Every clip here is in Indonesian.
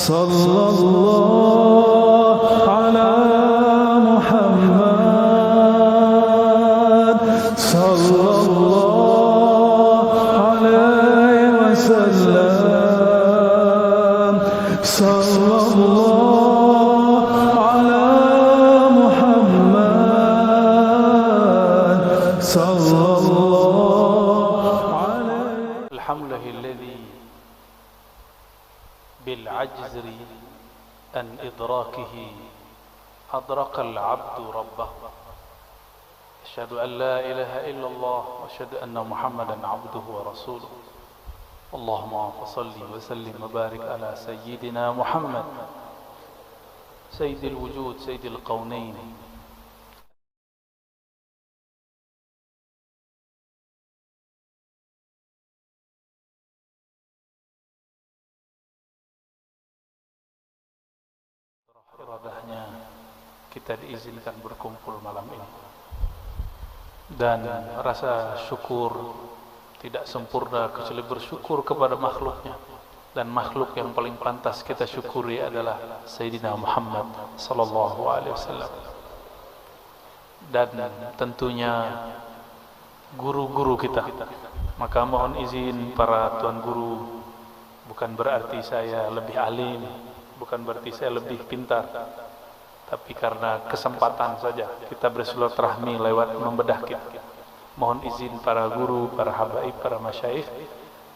sallallahu ala Muhammad sallallahu alaihi wasallam sallallahu ala Muhammad sallallahu alaihi. Alhamdulillahilladzi بالعجز عن إدراكه أدرك العبد ربه أشهد أن لا إله إلا الله وأشهد أن محمدا عبده ورسوله اللهم صل وسلم وبارك على سيدنا محمد سيد الوجود سيد الكونين iradahnya kita diizinkan berkumpul malam ini, dan rasa syukur tidak sempurna kecuali bersyukur kepada makhluknya, dan makhluk yang paling pantas kita syukuri adalah Sayyidina Muhammad sallallahu alaihi wasallam, dan tentunya guru-guru kita. Maka mohon izin para tuan guru, bukan berarti saya lebih alim, bukan berarti saya lebih pintar, tapi karena kesempatan saja kita bersilaturahmi lewat membedah kitab. Mohon izin para guru, para habaib, para masyayikh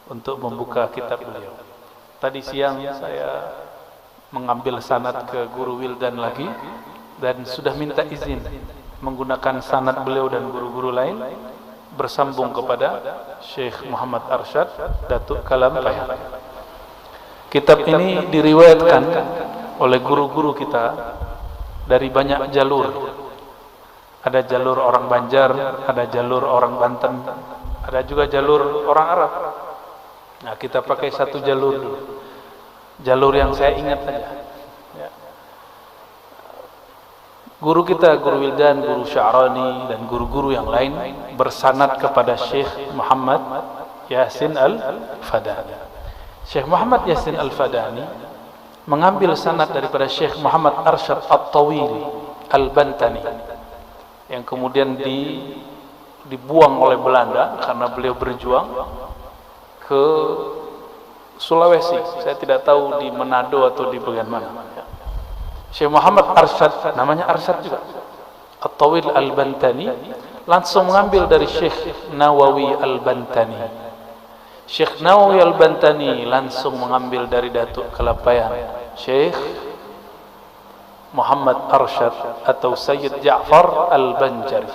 untuk membuka kitab beliau. Tadi siang saya mengambil sanad ke guru Wildan lagi, dan sudah minta izin menggunakan sanad beliau dan guru-guru lain bersambung kepada Syekh Muhammad Arsyad Datuk Kalampaya. Kitab ini diriwayatkan oleh guru-guru kita dari banyak jalur. Ada jalur orang Banjar, ada jalur orang Banten, ada juga jalur orang Arab. Nah, kita pakai satu jalur dulu. Jalur yang saya ingat saja. Ya. Guru kita, Guru Wildan, Guru Sya'rani, dan guru-guru yang lain bersanad kepada Syekh Muhammad Yasin Al-Fadani. Syekh Muhammad Yasin Al-Fadani mengambil sanad daripada Syekh Muhammad Arsyad At-Tawil Al-Bantani, yang kemudian dibuang oleh Belanda karena beliau berjuang ke Sulawesi. Saya tidak tahu di Manado atau di bagian mana. Syekh Muhammad Arsyad, namanya Arsyad juga, At-Tawil Al-Bantani, langsung mengambil dari Syekh Nawawi Al-Bantani. Syekh Nawawi Al-Bantani langsung mengambil dari Datuk Kalampayan Syekh Muhammad Arsyad atau Sayyid Ja'far Al-Banjari.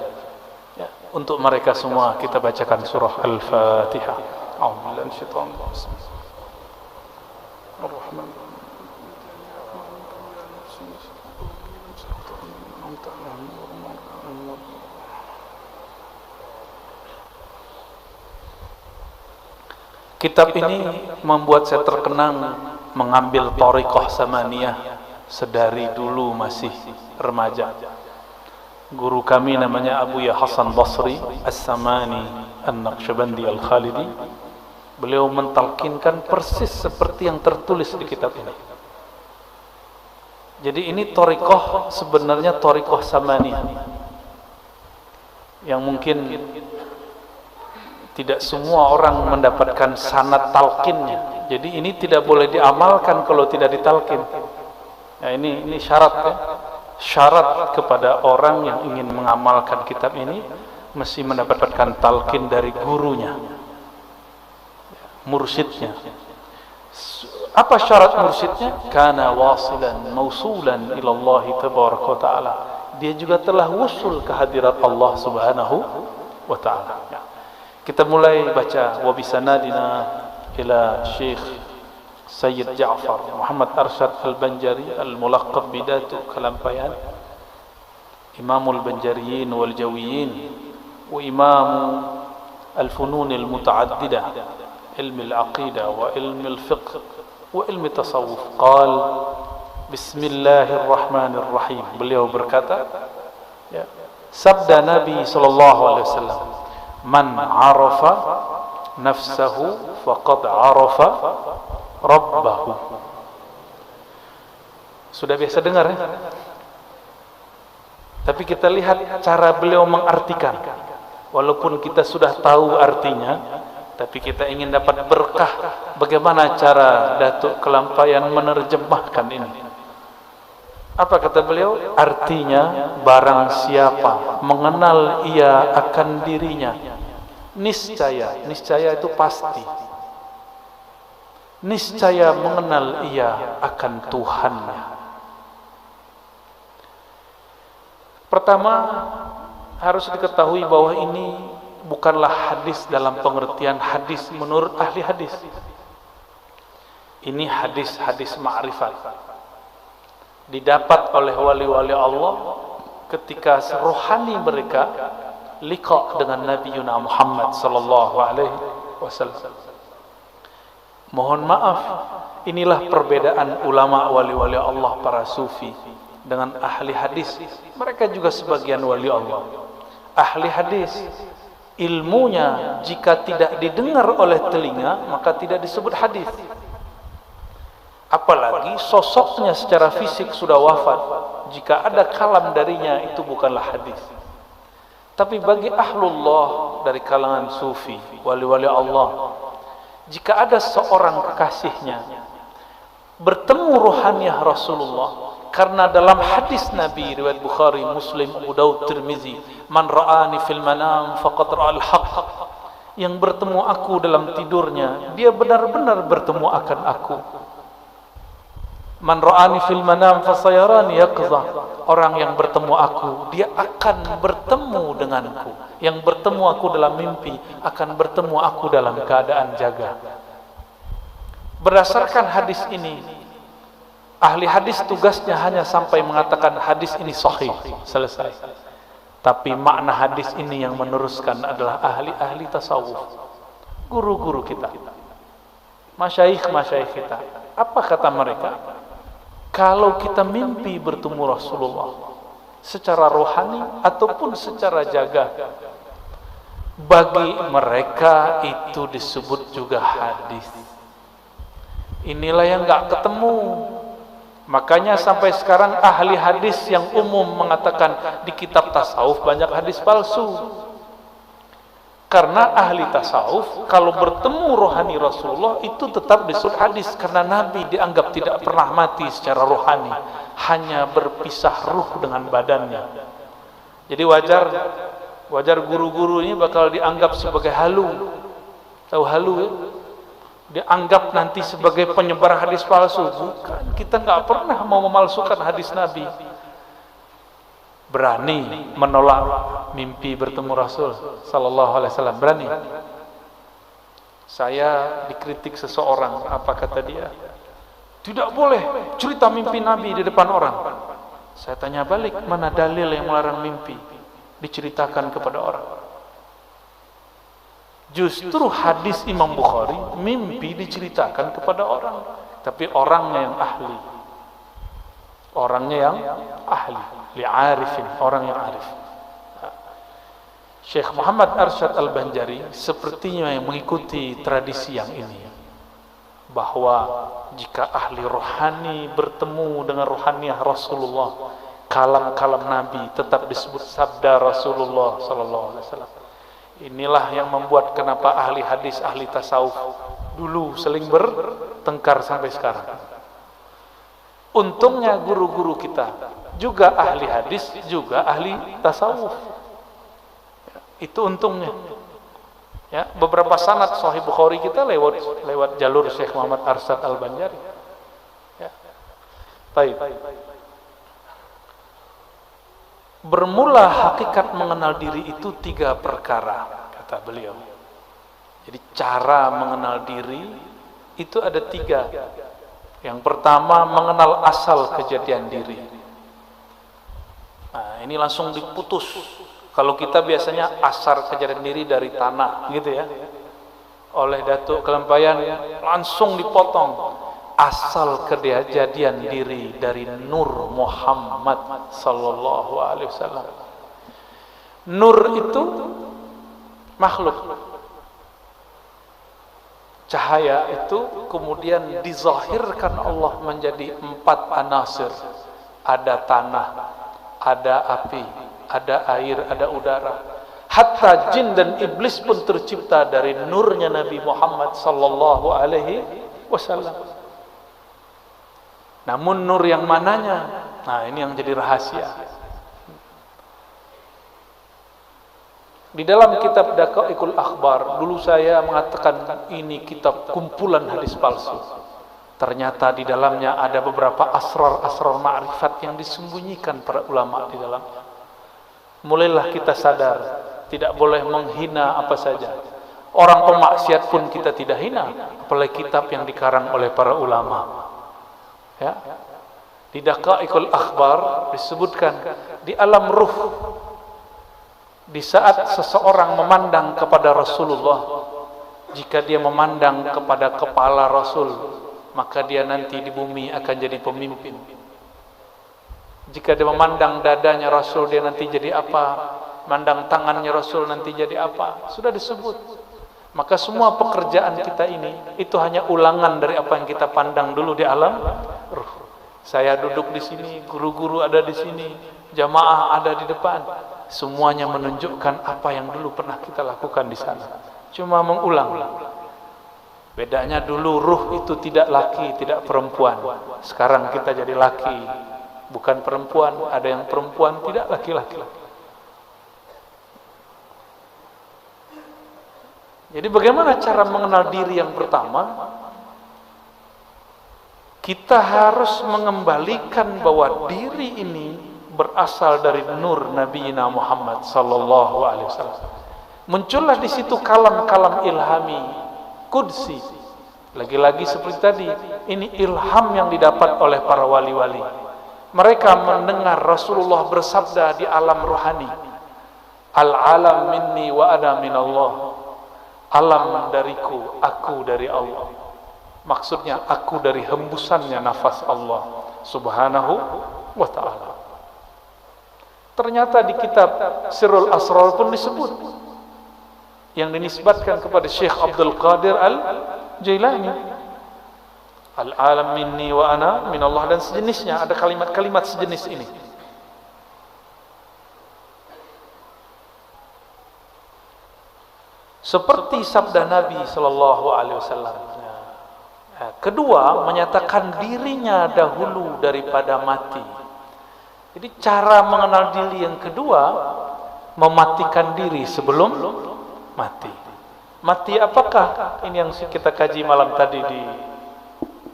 Ya, untuk mereka semua kita bacakan surah Al-Fatihah. A'udzubillahi minasyaitonir rajim. Ar-Rahman. Kitab ini membuat saya terkenang mengambil thariqah samaniyah sedari dulu masih remaja. Guru kami namanya Abu Ya Hasan Basri As-Samani An-Naqsyabandi Al-Khalidi. Beliau mentalkinkan persis seperti yang tertulis di kitab ini. Jadi ini thariqah sebenarnya thariqah samaniyah, yang mungkin tidak semua orang mendapatkan sanad talqinnya. Jadi ini tidak boleh diamalkan kalau tidak ditalkin. Nah, ini syarat ya. Syarat kepada orang yang ingin mengamalkan kitab ini mesti mendapatkan talqin dari gurunya, mursyidnya. Apa syarat mursyidnya? Kana wasilan mausulan ila Allah tabaraka wa taala. Dia juga telah wusul ke hadirat Allah Subhanahu wa taala. Kita mulai baca wabisanadina ila Syekh Sayyid Ja'far Muhammad Arsyad Al-Banjari Al-Mulaqab Bidatu Kalampayan, Imamul Banjariyin wal Jawiyin wa Imam Al-Funun Al-Muta'addidah, ilmi al-aqidah wa ilmi al-fiqh wa ilmi tasawuf. Qal Bismillahirrahmanirrahim. Beliau berkata, ya, sabda Nabi sallallahu alaihi wasallam, man arafa nafsahu faqad arafa rabbahu. Sudah biasa dengar ya? Tapi kita lihat cara beliau mengartikan. Walaupun kita sudah tahu artinya, tapi kita ingin dapat berkah. Bagaimana cara Datuk Kelampaian menerjemahkan ini? Apa kata beliau? Artinya, barang siapa mengenal ia akan dirinya, niscaya, niscaya itu pasti, niscaya mengenal ia akan Tuhannya. Pertama, harus diketahui bahwa ini bukanlah hadis dalam pengertian hadis menurut ahli hadis. Ini hadis-hadis ma'rifat, didapat oleh wali-wali Allah ketika rohani mereka liqa dengan Nabi Muhammad sallallahu alaihi wasallam. Mohon maaf, inilah perbedaan ulama wali-wali Allah para sufi dengan ahli hadis. Mereka juga sebagian wali Allah. Ahli hadis, ilmunya jika tidak didengar oleh telinga maka tidak disebut hadis. Apalagi sosoknya secara fisik sudah wafat, jika ada kalam darinya itu bukanlah hadis. Tapi bagi ahlullah dari kalangan sufi, wali-wali Allah, jika ada seorang kekasihnya bertemu ruhaniyah Rasulullah, karena dalam hadis Nabi riwayat Bukhari, Muslim, Abu Daud, Tirmizi, man ra'ani fil manam faqad ra'al haqq, yang bertemu aku dalam tidurnya dia benar-benar bertemu akan aku. Man ra'ani fil manam fasayarani yaqza, orang yang bertemu aku dia akan bertemu denganku, yang bertemu aku dalam mimpi akan bertemu aku dalam keadaan jaga. Berdasarkan hadis ini, ahli hadis tugasnya hanya sampai mengatakan hadis ini sahih, selesai. Tapi makna hadis ini yang meneruskan adalah ahli-ahli tasawuf, guru-guru kita, masyayikh-masyayikh kita. Apa kata mereka? Kalau kita mimpi bertemu Rasulullah secara rohani ataupun secara jaga, bagi mereka itu disebut juga hadis. Inilah yang enggak ketemu. Makanya sampai sekarang ahli hadis yang umum mengatakan di kitab tasawuf banyak hadis palsu. Karena ahli tasawuf kalau bertemu rohani Rasulullah itu tetap disebut hadis, karena Nabi dianggap tidak pernah mati secara rohani, hanya berpisah ruh dengan badannya. Jadi wajar guru-guru ini bakal dianggap sebagai halu. Tahu halu ya? Dianggap nanti sebagai penyebar hadis palsu. Bukan, kita nggak pernah mau memalsukan hadis Nabi. Berani menolak mimpi bertemu Rasul sallallahu alaihi wasallam, berani. Saya dikritik seseorang, apa kata dia? Tidak boleh cerita mimpi Nabi di depan orang. Saya tanya balik, mana dalil yang melarang mimpi diceritakan kepada orang? Justru hadis Imam Bukhari, mimpi diceritakan kepada orang, tapi orangnya yang ahli. Orangnya yang ahli, li'arifin, orang yang arif. Syekh Muhammad Arsyad Al-Banjari sepertinya yang mengikuti tradisi yang ini, bahwa jika ahli rohani bertemu dengan rohaniyah Rasulullah, kalam-kalam Nabi tetap disebut sabda Rasulullah sallallahu alaihi wasallam. Inilah yang membuat kenapa ahli hadis, ahli tasawuf dulu seling bertengkar sampai sekarang. Untungnya guru-guru kita juga ahli hadis, juga ahli tasawuf. Itu untungnya. Ya, beberapa sanad Sahih Bukhari kita lewat jalur Syekh Muhammad Arsyad Al-Banjari. Ya. Baik. Bermula hakikat mengenal diri itu 3 perkara, kata beliau. Jadi cara mengenal diri itu ada 3. Yang pertama, mengenal asal kejadian diri. Nah, ini langsung diputus. Kalau kita biasanya asal kejadian diri dari tanah, gitu ya. Oleh Datuk Kelampaian langsung dipotong. Asal kejadian diri dari Nur Muhammad sallallahu alaihi wasallam. Nur itu makhluk. Cahaya itu kemudian dizahirkan Allah menjadi 4 anasir. Ada tanah, ada api, ada air, ada udara. Hatta jin dan iblis pun tercipta dari nurnya Nabi Muhammad sallallahu alaihi wasallam. Namun nur yang mananya? Nah, ini yang jadi rahasia. Di dalam kitab Daqaiqul Akhbar, dulu saya mengatakan ini kitab kumpulan hadis palsu. Ternyata di dalamnya ada beberapa asrar ma'rifat yang disembunyikan para ulama di dalamnya. Mulailah kita sadar, tidak boleh menghina apa saja. Orang pemaksiat pun kita tidak hina, apalagi kitab yang dikarang oleh para ulama. Ya. Di Daqaiqul Akhbar disebutkan di alam ruh, di saat seseorang memandang kepada Rasulullah, jika dia memandang kepada kepala Rasul, maka dia nanti di bumi akan jadi pemimpin. Jika dia memandang dadanya Rasul, dia nanti jadi apa? Mandang tangannya Rasul, nanti jadi apa? Sudah disebut. Maka semua pekerjaan kita ini itu hanya ulangan dari apa yang kita pandang dulu di alam ruh. Saya duduk di sini, guru-guru ada di sini, jamaah ada di depan. Semuanya menunjukkan apa yang dulu pernah kita lakukan di sana. Cuma mengulang. Bedanya dulu ruh itu tidak laki, tidak perempuan. Sekarang kita jadi laki, bukan perempuan. Ada yang perempuan, tidak laki-laki. Jadi bagaimana cara mengenal diri yang pertama? Kita harus mengembalikan bahwa diri ini berasal dari nur Nabi Muhammad sallallahu alaihi wasallam. Muncullah di situ kalam-kalam ilhami qudsi. Lagi-lagi seperti tadi, ini ilham yang didapat oleh para wali-wali. Mereka mendengar Rasulullah bersabda di alam rohani, al-alam minni wa ana minallah. Alam dariku, aku dari Allah. Maksudnya aku dari hembusannya nafas Allah subhanahu wa ta'ala. Ternyata di kitab Sirrul Asrar pun disebut, yang dinisbatkan kepada Syekh Abdul Qadir Al-Jailani, al-alam minni wa ana minallah, dan sejenisnya. Ada kalimat-kalimat sejenis ini. Seperti sabda Nabi sallallahu alaihi wasallam. Kedua, menyatakan dirinya dahulu daripada mati. Jadi cara mengenal diri yang kedua, mematikan diri sebelum mati. Mati apakah? Ini yang kita kaji malam tadi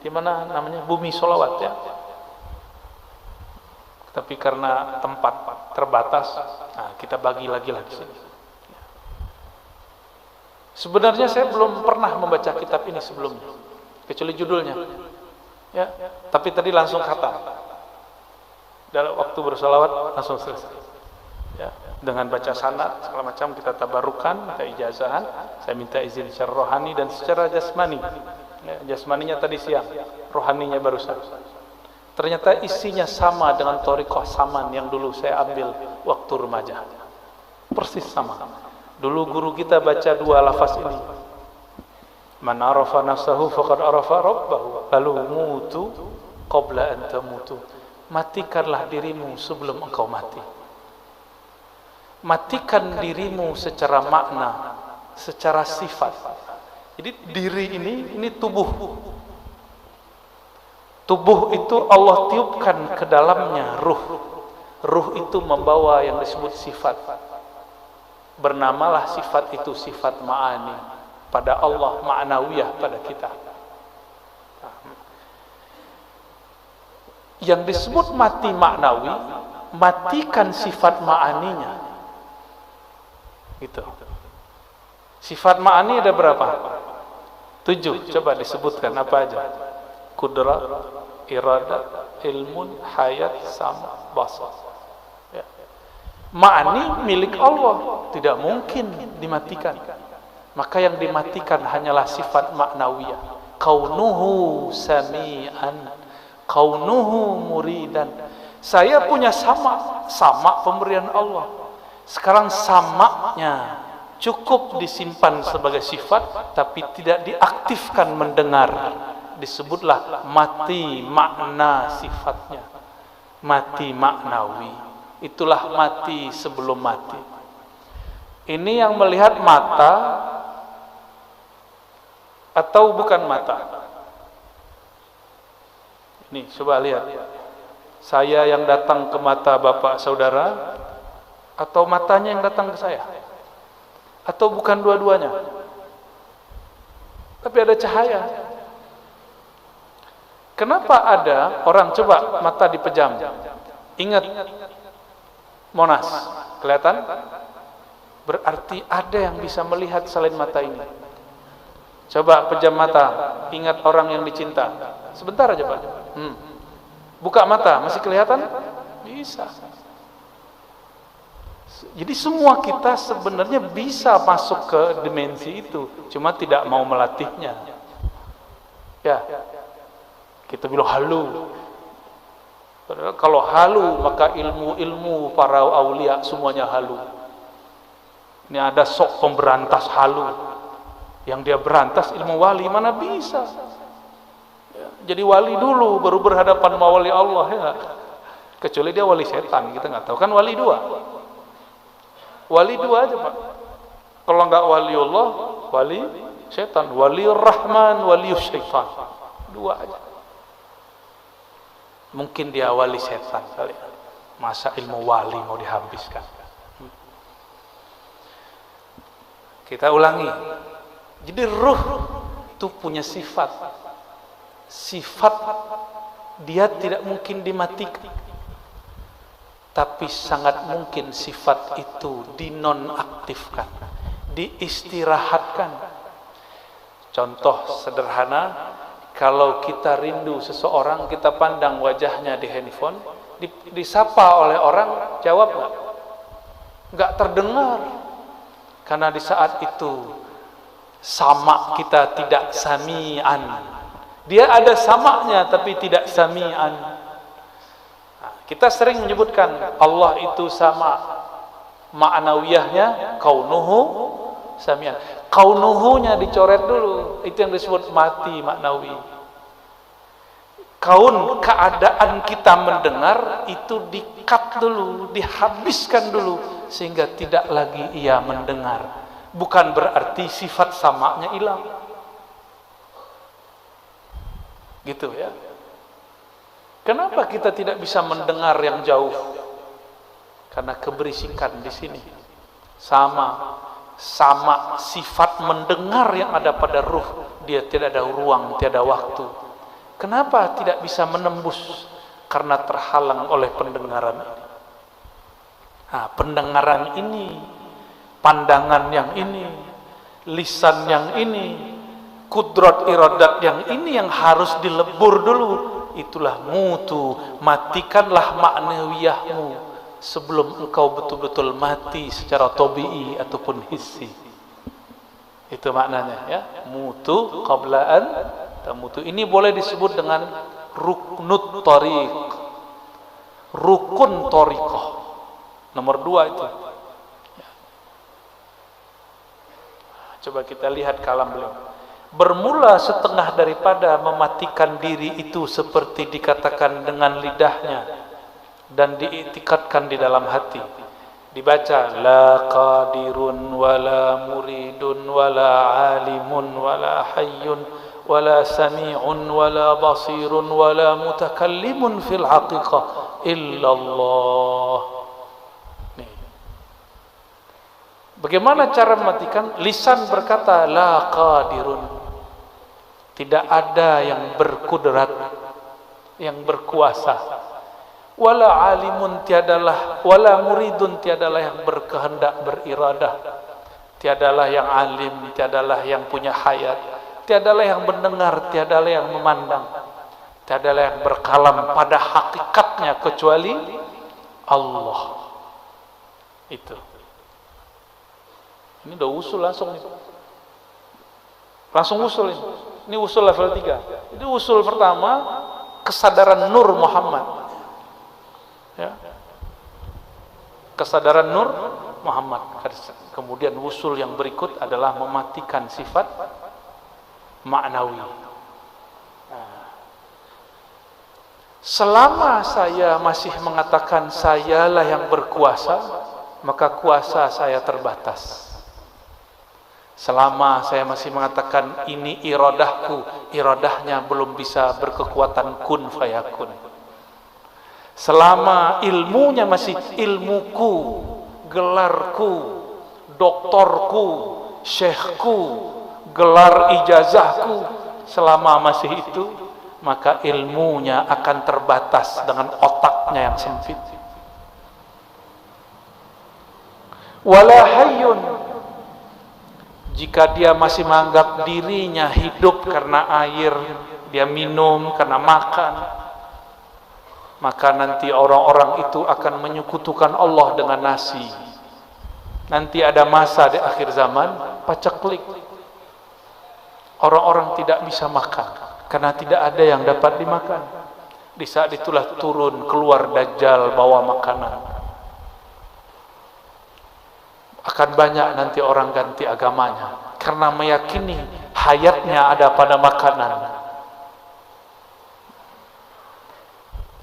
di mana namanya? Bumi Sholawat ya. Tapi karena tempat terbatas, nah kita bagi lagi sini. Sebenarnya saya belum pernah membaca kitab ini sebelumnya, kecuali judulnya. Ya, tapi tadi langsung khatam. Dalam waktu bersolawat langsung selesai. Ya, dengan baca sanad segala macam kita tabarukan, kita ijazahan. Saya minta izin secara rohani dan secara jasmani. Ya, jasmaninya tadi siang, rohaninya barusan. Ternyata isinya sama dengan thariqah saman yang dulu saya ambil waktu remaja. Persis sama. Dulu guru kita baca 2 lafaz ini. Man arafa nafsahu faqad arafa rabbahu. Lalu mutu qabla an tamutu. Matikanlah dirimu sebelum engkau mati. Matikan dirimu secara makna, secara sifat. Jadi diri ini tubuh. Tubuh itu Allah tiupkan ke dalamnya ruh. Ruh itu membawa yang disebut sifat. Bernamalah sifat itu sifat ma'ani pada Allah, ma'nawiyah pada kita. Yang disebut mati maknawi, matikan sifat ma'aninya. Gitu. Sifat ma'ani ada berapa? 7. Coba disebutkan apa aja? Qudrat, iradat, ilmun, hayat, sama, basar. Ya. Ma'ani milik Allah, tidak mungkin dimatikan. Maka yang dimatikan hanyalah sifat maknawiyah. Kaunuhu sami'an, kaunuhu muridan. Saya punya sama pemberian Allah. Sekarang samaknya cukup disimpan sebagai sifat tapi tidak diaktifkan mendengar, disebutlah mati makna sifatnya, mati maknawi. Itulah mati sebelum mati. Ini yang melihat mata atau bukan mata? Ini coba lihat. Saya yang datang ke mata bapak saudara, atau matanya yang datang ke saya? Atau bukan dua-duanya? Tapi ada cahaya. Kenapa ada orang coba mata dipejam? Ingat Monas, kelihatan? Berarti ada yang bisa melihat selain mata ini. Coba pejam mata, ingat orang yang dicinta. Sebentar aja Pak. Buka mata, masih kelihatan? Bisa. Jadi semua kita sebenarnya bisa masuk ke dimensi itu, cuma tidak mau melatihnya. Ya, kita bilang halu. Padahal kalau halu, maka ilmu-ilmu para aulia semuanya halu. Ini ada sok pemberantas halu, yang dia berantas ilmu wali, mana bisa? Ya, jadi wali dulu, baru berhadapan sama wali Allah, ya. Kecuali dia wali setan, kita nggak tahu. Kan wali dua. Wali dua aja Pak. Kalau nggak wali Allah, wali setan, wali Rahman, wali syaitan. Dua aja. Mungkin dia wali setan kali. Masa ilmu wali mau dihabiskan? Kita ulangi. Jadi ruh itu punya sifat. Sifat dia tidak mungkin dimatikan. Tapi sangat mungkin sifat itu dinonaktifkan, diistirahatkan. Contoh sederhana, kalau kita rindu seseorang, kita pandang wajahnya di handphone, disapa oleh orang, jawab nggak? Nggak terdengar. Karena di saat itu sama kita tidak sami'an. Dia ada samaknya tapi tidak sami'an. Kita sering menyebutkan Allah itu sama, ma'nawiyahnya kaunuhu samian. Kaunuhunya dicoret dulu, itu yang disebut mati maknawi. Kaun, keadaan kita mendengar itu di-cut dulu, dihabiskan dulu sehingga tidak lagi ia mendengar. Bukan berarti sifat samaknya hilang. Gitu ya. Kenapa kita tidak bisa mendengar yang jauh? Karena keberisikan di sini. Sama sifat mendengar yang ada pada ruh, dia tidak ada ruang, tiada waktu. Kenapa tidak bisa menembus? Karena terhalang oleh pendengaran ini. Nah, pendengaran ini, pandangan yang ini, lisan yang ini, kudrat iradat yang ini yang harus dilebur dulu. Itulah mutu, matikanlah maknawiyahmu sebelum engkau betul-betul mati secara tabi'i ataupun hissi. Itu maknanya ya, mutu qablaan tamutu. Ini boleh disebut dengan ruknut tariq, rukun tariqah. Nomor 2 itu. Coba kita lihat kalam beliau. Bermula setengah daripada mematikan diri itu seperti dikatakan dengan lidahnya dan diiktikadkan di dalam hati. Dibaca la qadirun wala muridun wala alimun wala hayyun wala sami'un wala basirun wala mutakallimun fil haqiqah illallah. Nih. Bagaimana cara mematikan? Lisan berkata la qadirun. Tidak ada yang berkudrat, yang berkuasa. Wala alimun tiadalah, wala muridun tiadalah yang berkehendak, beriradah. Tiadalah yang alim, tiadalah yang punya hayat. Tiadalah yang mendengar, tiadalah yang memandang. Tiadalah yang berkalam pada hakikatnya kecuali Allah. Itu. Ini udah usul langsung nih. Langsung usul ini. Ini usul level 3. Ini usul pertama, kesadaran Nur Muhammad. Ya. Kesadaran Nur Muhammad. Kemudian usul yang berikut adalah mematikan sifat maknawi. Selama saya masih mengatakan sayalah yang berkuasa, maka kuasa saya terbatas. Selama saya masih mengatakan ini iradahku, iradahnya belum bisa berkekuatan kun fayakun. Selama ilmunya masih ilmuku, gelarku, doktorku, syekhku, gelar ijazahku, selama masih itu, maka ilmunya akan terbatas dengan otaknya yang sempit. Wala hayyun, jika dia masih menganggap dirinya hidup karena air, dia minum karena makan, maka nanti orang-orang itu akan menyekutukan Allah dengan nasi. Nanti ada masa di akhir zaman, paceklik, orang-orang tidak bisa makan karena tidak ada yang dapat dimakan. Di saat itulah turun keluar Dajjal bawa makanan. Akan banyak nanti orang ganti agamanya karena meyakini hayatnya ada pada makanan.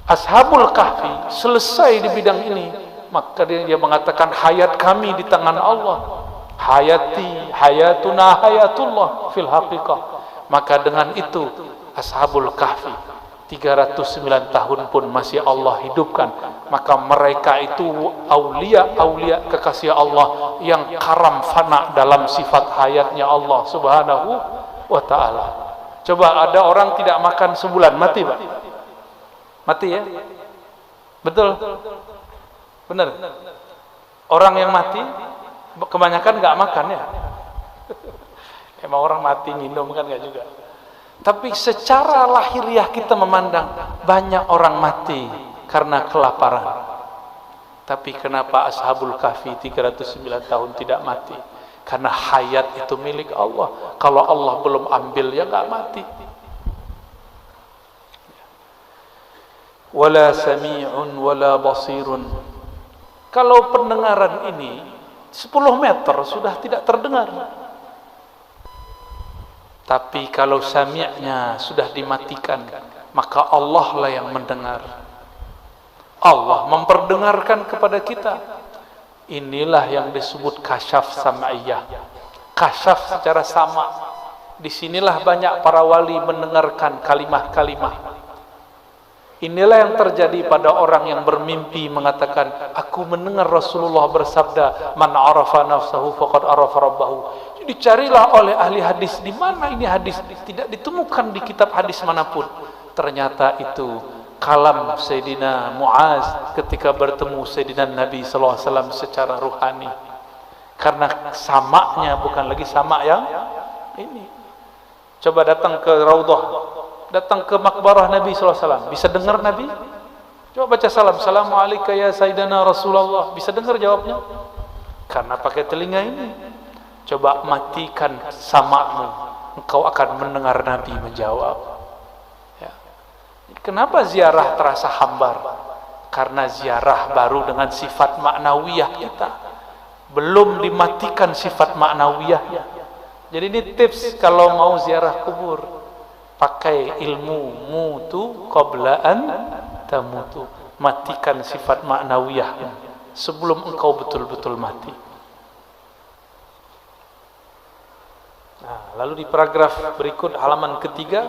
Ashabul Kahfi selesai di bidang ini, maka dia mengatakan hayat kami di tangan Allah. Hayati, hayatuna, hayatullah fil haqiqah. Maka dengan itu Ashabul Kahfi 309 tahun pun masih Allah hidupkan. Maka mereka itu aulia kekasih Allah yang karam fana dalam sifat hayatnya Allah subhanahu wa ta'ala. Coba ada orang tidak makan sebulan, mati Pak? Mati ya? Betul? Benar? Orang yang mati kebanyakan nggak makan ya? Emang orang mati minum kan nggak juga? Tapi secara lahiriah kita memandang banyak orang mati karena kelaparan. Tapi kenapa Ashabul Kahfi 309 tahun tidak mati? Karena hayat itu milik Allah. Kalau Allah belum ambil ya nggak mati. Wala sami'un wala basirun. Kalau pendengaran ini 10 meter sudah tidak terdengar. Tapi kalau sami'nya sudah dimatikan, maka Allah lah yang mendengar. Allah memperdengarkan kepada kita. Inilah yang disebut kasyaf sam'iyah. Kasyaf secara sama. Disinilah banyak para wali mendengarkan kalimah-kalimah. Inilah yang terjadi pada orang yang bermimpi mengatakan, aku mendengar Rasulullah bersabda, man arafa nafsahu faqad arafa rabbahu. Dicarilah oleh ahli hadis, di mana ini hadis? Tidak ditemukan di kitab hadis manapun. Ternyata itu kalam Sayyidina Muaz ketika bertemu Sayyidina Nabi SAW secara ruhani. Karena samaknya bukan lagi samak yang ini. Coba datang ke Raudhah, datang ke makbarah Nabi SAW, bisa dengar Nabi? Coba baca salam, Assalamualaikum ya Sayyidina Rasulullah, bisa dengar jawabnya? Karena pakai telinga ini. Coba matikan samakmu, engkau akan mendengar Nabi menjawab. Ya. Kenapa ziarah terasa hambar? Karena ziarah baru dengan sifat maknawiyah kita, belum dimatikan sifat maknawiyahnya. Jadi ini tips kalau mau ziarah kubur, pakai ilmu mutu qabla an tamutu, matikan sifat maknawiyahnya sebelum engkau betul-betul mati. Nah, lalu di paragraf berikut halaman ketiga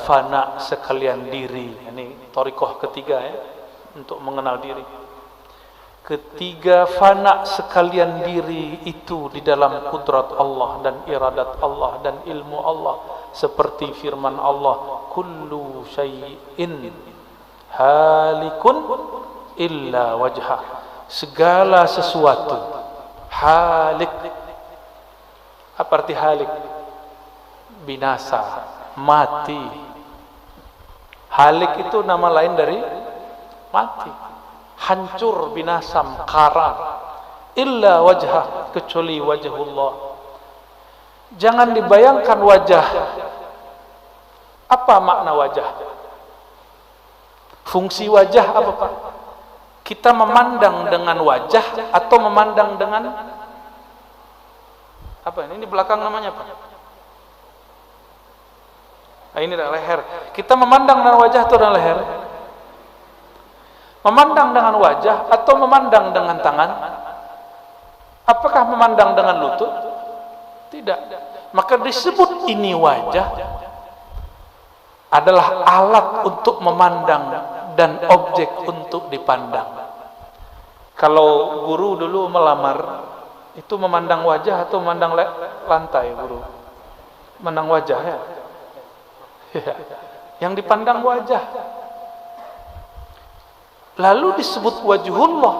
fana sekalian diri. Ini thariqah ketiga ya, untuk mengenal diri. Ketiga fana sekalian diri itu di dalam kudrat Allah dan iradat Allah dan ilmu Allah, seperti firman Allah, kullu syai'in halikun illa wajhah. Segala sesuatu halik. Apa arti halik? Binasa, mati. Halik itu nama lain dari mati. Hancur, binasa, karam. Illa wajhah, kecuali wajhullah. Jangan dibayangkan wajah. Apa makna wajah? Fungsi wajah apa Pak? Kita memandang dengan wajah atau memandang dengan apa ini? Ini belakang namanya apa? Nah, ini adalah leher. Kita memandang dengan wajah atau dengan leher? Memandang dengan wajah atau memandang dengan tangan? Apakah memandang dengan lutut? Tidak. Maka disebut ini wajah adalah alat untuk memandang dan objek untuk dipandang. Kalau guru dulu melamar, itu memandang wajah atau memandang lantai, guru? Memandang wajah ya. Yang dipandang wajah. Lalu disebut wajhullah.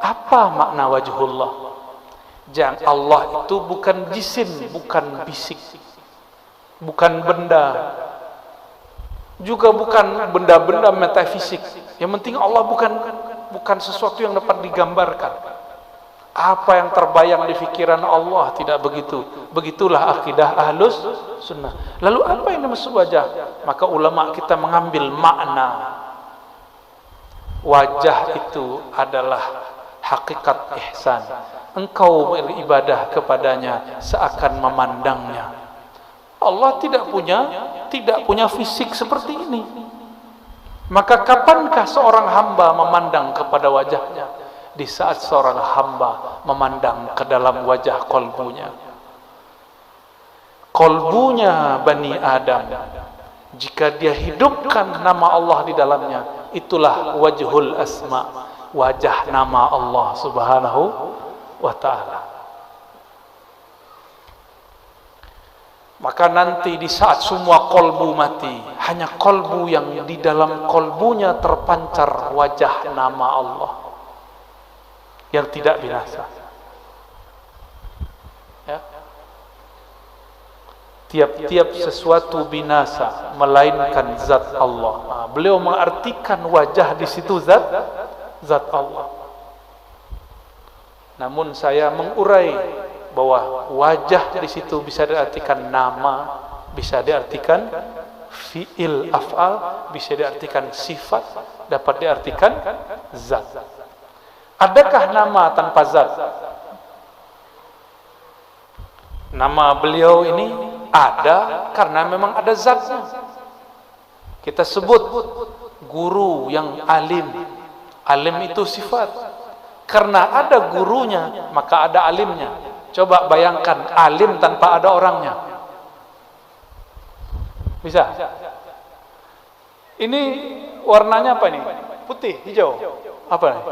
Apa makna wajhullah? Jangan, Allah itu bukan jisim, bukan fisik, bukan benda, juga bukan benda-benda metafisik. Yang penting Allah bukan sesuatu yang dapat digambarkan. Apa yang terbayang di pikiran Allah, tidak begitu. Begitulah akidah Ahlus Sunnah. Lalu apa yang dimaksud wajah? Maka ulama kita mengambil makna wajah itu adalah hakikat ihsan. Engkau beribadah kepadanya seakan memandangnya. Allah tidak punya fisik seperti ini. Maka kapankah seorang hamba memandang kepada wajahnya? Di saat seorang hamba memandang ke dalam wajah kolbunya. Kolbunya Bani Adam, jika dia hidupkan nama Allah di dalamnya, itulah wajhul asma, wajah nama Allah subhanahu wa ta'ala. Maka nanti di saat semua kolbu mati, hanya kolbu yang di dalam kolbunya terpancar wajah nama Allah yang tidak binasa. Ya. Tiap-tiap sesuatu binasa melainkan zat Allah. Nah, beliau mengartikan wajah di situ zat Allah. Namun saya mengurai bahwa wajah di situ bisa diartikan nama, bisa diartikan fi'il af'al, bisa diartikan sifat, dapat diartikan zat. Adakah nama tanpa zat? Nama beliau ini ada karena memang ada zatnya. Kita sebut guru yang alim. Alim itu sifat. Karena ada gurunya, maka ada alimnya. Coba bayangkan alim tanpa ada orangnya. Bisa? Ini warnanya apa nih? Putih, hijau. Apa nih?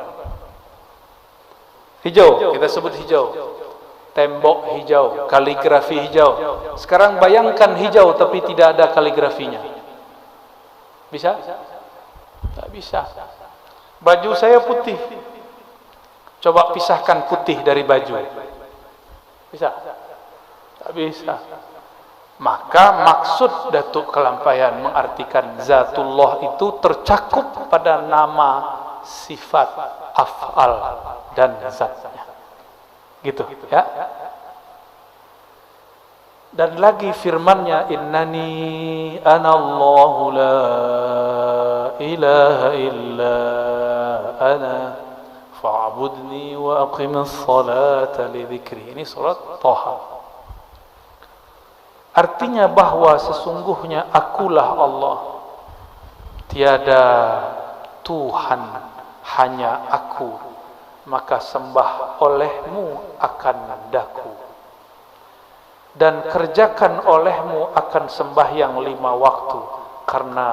Hijau, kita sebut hijau. Tembok hijau, kaligrafi hijau. Sekarang bayangkan hijau tapi tidak ada kaligrafinya. Bisa? Tak bisa. Baju saya putih. Coba pisahkan putih dari baju. Bisa? Tak bisa. Maka maksud Datuk Kelampaian mengartikan zatullah itu tercakup pada nama, sifat, af'al dan zatnya. Gitu ya. Dan lagi firman-Nya, innani anallahu la ilaha illa ana fa'budni wa aqimis salata li dzikri. Ini surat Thaha. Artinya bahwa sesungguhnya akulah Allah, tiada Tuhan, hanya aku, maka sembah olehmu akan daku, dan kerjakan olehmu akan sembahyang 5 waktu karena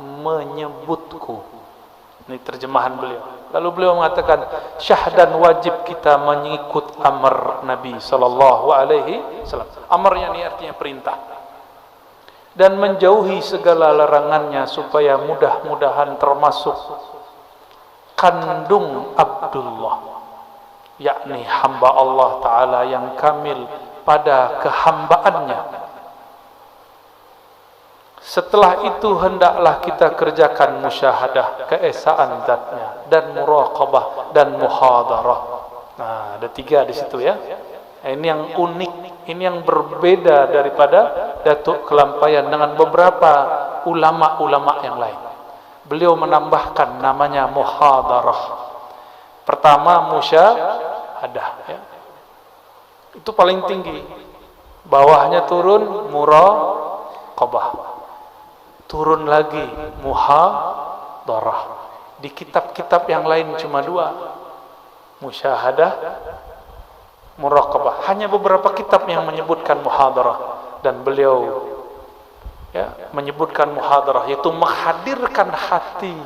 menyebutku. Ini terjemahan beliau. Lalu beliau mengatakan, syahdan wajib kita mengikut amar Nabi sallallahu alaihi wasallam. Amarnya ini artinya perintah. Dan menjauhi segala larangannya supaya mudah-mudahan termasuk kandung Abdullah, yakni hamba Allah Ta'ala yang kamil pada kehambaannya. Setelah itu hendaklah kita kerjakan musyahadah keesaan zatnya dan muraqabah dan muhadarah. Nah, ada 3 di situ ya. Ini yang unik, ini yang berbeda daripada Datuk Kelampaian dengan beberapa ulama-ulama yang lain. Beliau menambahkan namanya muhadarah. Pertama musyahadah, ya. Itu paling tinggi. Bawahnya turun muraqabah. Turun lagi muhadarah. Di kitab-kitab yang lain cuma 2. Musyahadah, muraqabah. Hanya beberapa kitab yang menyebutkan muhadarah, dan beliau menyebutkan muhadarah, yaitu menghadirkan hati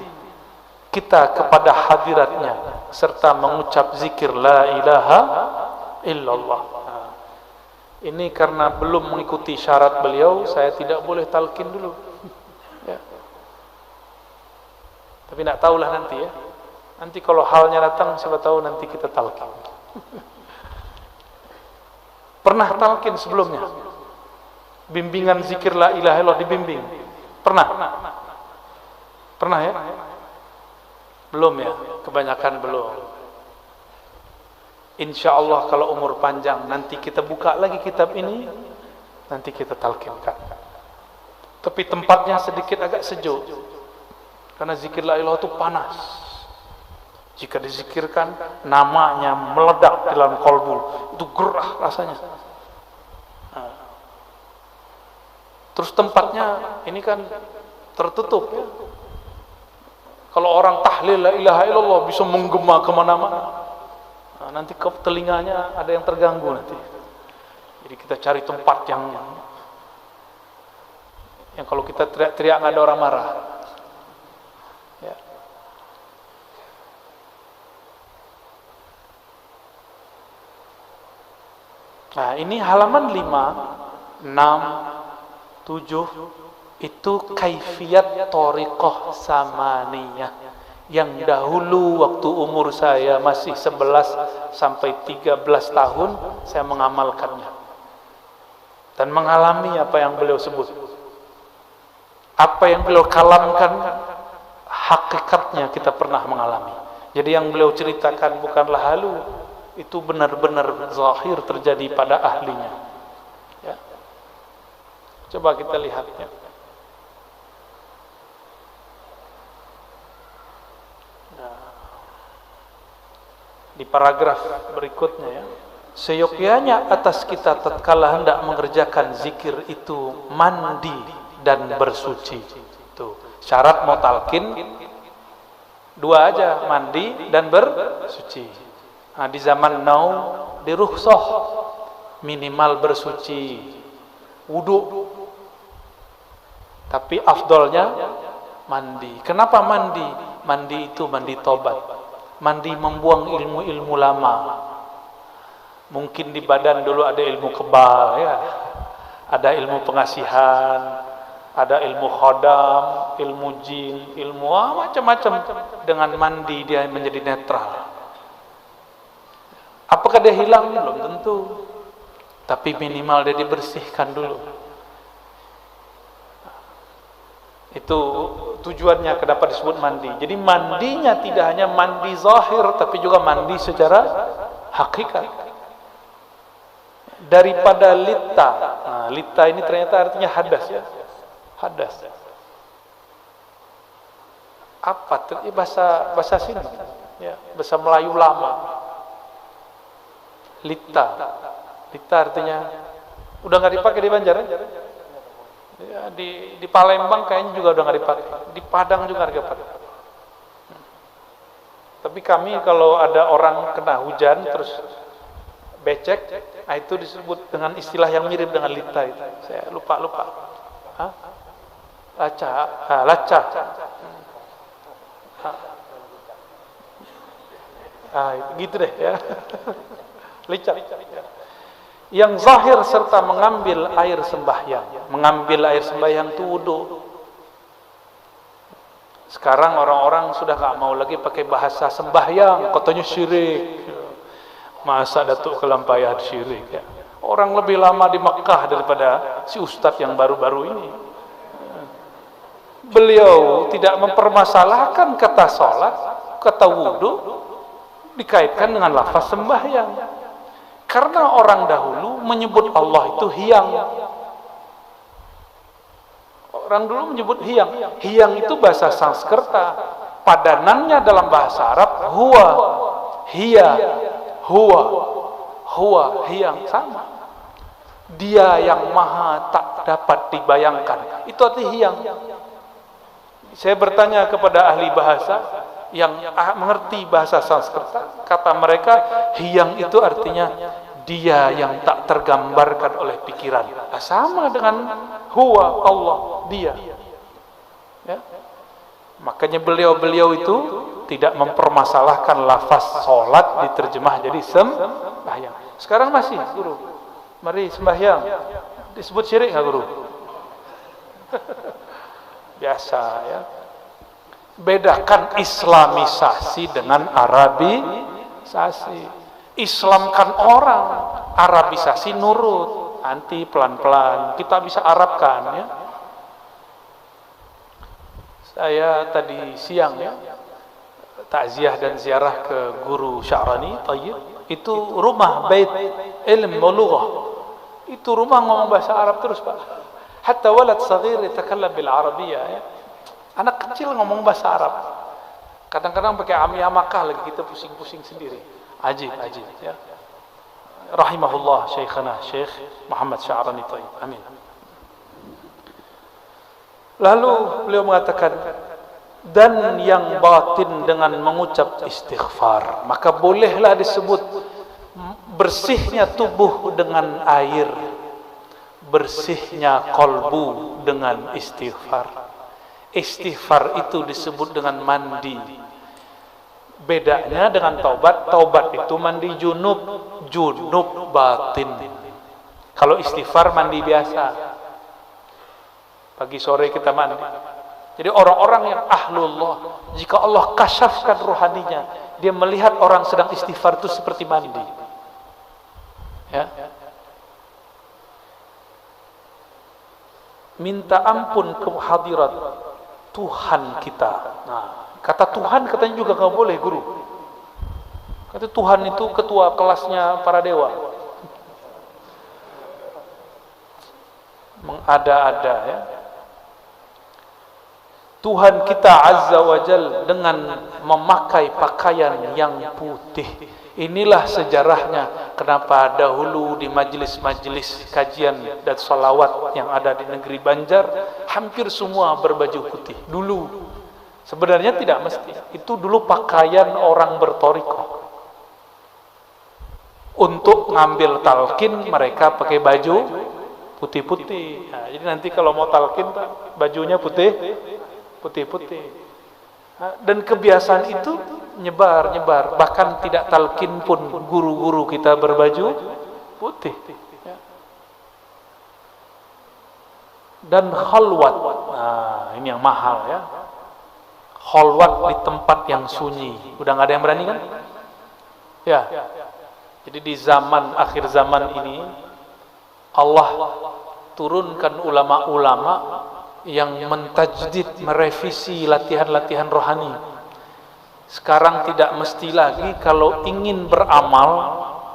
kita kepada hadiratnya serta mengucap zikir la ilaha illallah. Ini karena belum mengikuti syarat beliau, saya tidak boleh talqin dulu, ya. Tapi tidak tahulah nanti, ya. Nanti kalau halnya datang, siapa tahu nanti kita talqin. Pernah talqin sebelumnya? Bimbingan zikir la ilaha illallah dibimbing? Pernah? Pernah, ya? Belum, ya? Kebanyakan belum. Insya Allah kalau umur panjang, nanti kita buka lagi kitab ini, nanti kita talqinkan. Tapi tempatnya sedikit agak sejuk, karena zikir la ilaha itu panas. Jika dizikirkan, namanya meledak dalam kolbu, itu gerah rasanya. Terus tempatnya ini kan tertutup, ya. Kalau orang tahlil la ilaha illallah bisa menggema kemana-mana. Nah, nanti ke telinganya ada yang terganggu nanti. Jadi kita cari tempat yang kalau kita teriak-teriak nggak ada orang marah, ya. Nah, ini halaman 5, 6, 7 itu kaifiyat thariqah samaniyah. Yang dahulu waktu umur saya masih 11 sampai 13 tahun, saya mengamalkannya dan mengalami apa yang beliau sebut. Apa yang beliau kalamkan, hakikatnya kita pernah mengalami. Jadi yang beliau ceritakan bukanlah halu, itu benar-benar zahir terjadi pada ahlinya, ya. Coba kita lihat, ya. Di paragraf berikutnya, ya. Seyogyanya atas kita tatkala hendak mengerjakan zikir itu mandi dan bersuci. Tuh, syarat mau talqin 2 aja, mandi dan bersuci. Nah, di zaman now dirukhsah minimal bersuci, wudu. Tapi afdolnya mandi. Kenapa mandi? Mandi itu mandi tobat. Mandi membuang ilmu-ilmu lama. Mungkin di badan dulu ada ilmu kebal, ya. Ada ilmu pengasihan, ada ilmu khodam, ilmu jin, ilmu macam-macam. Dengan mandi dia menjadi netral. Apakah dia hilang? Belum tentu. Tapi minimal dia dibersihkan dulu. Itu tujuannya kenapa disebut mandi. Jadi mandinya tidak hanya mandi zahir, tapi juga mandi secara hakikat. Daripada lita. Nah, lita ini ternyata artinya hadas, ya. Hadas. Apa? Bahasa sini, ya, bahasa Melayu lama. Lita. Lita artinya udah nggak dipakai di Banjar, ya? Ya, di Palembang kayaknya juga udah nggak dipakai, di Padang juga nggak dipakai. Tapi kami kalau ada orang kena hujan terus becek, nah itu disebut dengan istilah yang mirip dengan lita itu. Saya lupa. Hah? Laca, laca. Gitu deh, ya. Lica. Yang zahir serta mengambil air sembahyang. Mengambil air sembahyang itu wudu. Sekarang orang-orang sudah gak mau lagi pakai bahasa sembahyang, katanya syirik. Masa Datuk Kelampayah syirik, ya. Orang lebih lama di Mekah daripada si ustadz yang baru-baru ini. Beliau tidak mempermasalahkan kata sholat, kata wudu dikaitkan dengan lafaz sembahyang. Karena orang dahulu menyebut Allah itu hiyang. Orang dulu menyebut hiyang. Hiyang itu bahasa Sanskerta. Padanannya dalam bahasa Arab huwa. hiya, huwa, hiyang, sama. Dia yang maha tak dapat dibayangkan, itu arti hiyang. Saya bertanya kepada ahli bahasa yang mengerti bahasa Sanskerta, kata mereka hiyang itu artinya dia yang tak tergambarkan oleh pikiran. Sama dengan huwa, Allah, dia. Ya. Makanya beliau itu tidak mempermasalahkan lafaz sholat diterjemah jadi sembahyang. Sekarang masih, guru, mari sembahyang disebut syirik nggak, guru? Biasa, ya. Bedakan islamisasi dengan arabisasi. Islamkan orang, arabisasi nurut, nanti pelan-pelan kita bisa Arabkan, ya. Saya tadi siang, ya, takziah dan ziarah ke guru Sya'rani Tayyib. Itu rumah bait ilm wa lughah. Itu rumah ngomong bahasa Arab terus, Pak. Hatta walad saghir yatakallam bil Arabiyyah, ya. Anak kecil ngomong bahasa Arab. Kadang-kadang pakai amiyah Makkah lagi, kita pusing-pusing sendiri. Ajib, ya. Rahimahullah Syekhana Syekh Muhammad Sya'rani Tayyib. Amin. Lalu beliau mengatakan, dan yang batin dengan mengucap istighfar, maka bolehlah disebut bersihnya tubuh dengan air, bersihnya kolbu dengan istighfar. Istighfar itu disebut dengan mandi. Bedanya dengan taubat, taubat itu mandi junub, junub batin. Kalau istighfar mandi biasa, pagi sore kita mandi. Jadi orang-orang yang ahlullah, jika Allah kasyafkan rohaninya, dia melihat orang sedang istighfar itu seperti mandi, ya. Minta ampun ke hadirat Tuhan kita. Nah, kata Tuhan katanya juga nggak boleh, guru. Kata Tuhan itu ketua kelasnya para dewa. Mengada-ada, ya. Tuhan kita Azza wa Jal dengan memakai pakaian yang putih. Inilah sejarahnya kenapa dahulu di majelis-majelis kajian dan salawat yang ada di negeri Banjar hampir semua berbaju putih. Dulu sebenarnya tidak mesti. Itu dulu pakaian orang bertorikoh. Untuk ngambil talqin mereka pakai baju putih-putih. Nah, jadi nanti kalau mau talqin, Pak, bajunya putih-putih. Dan kebiasaan itu nyebar, bahkan tidak talqin pun guru-guru kita berbaju putih. Dan khalwat, nah ini yang mahal, ya. Khalwat di tempat yang sunyi. Udah nggak ada yang berani, kan? Ya. Jadi di zaman akhir zaman ini Allah turunkan ulama-ulama yang mentajdid, merevisi latihan-latihan rohani. Sekarang tidak mesti lagi kalau ingin beramal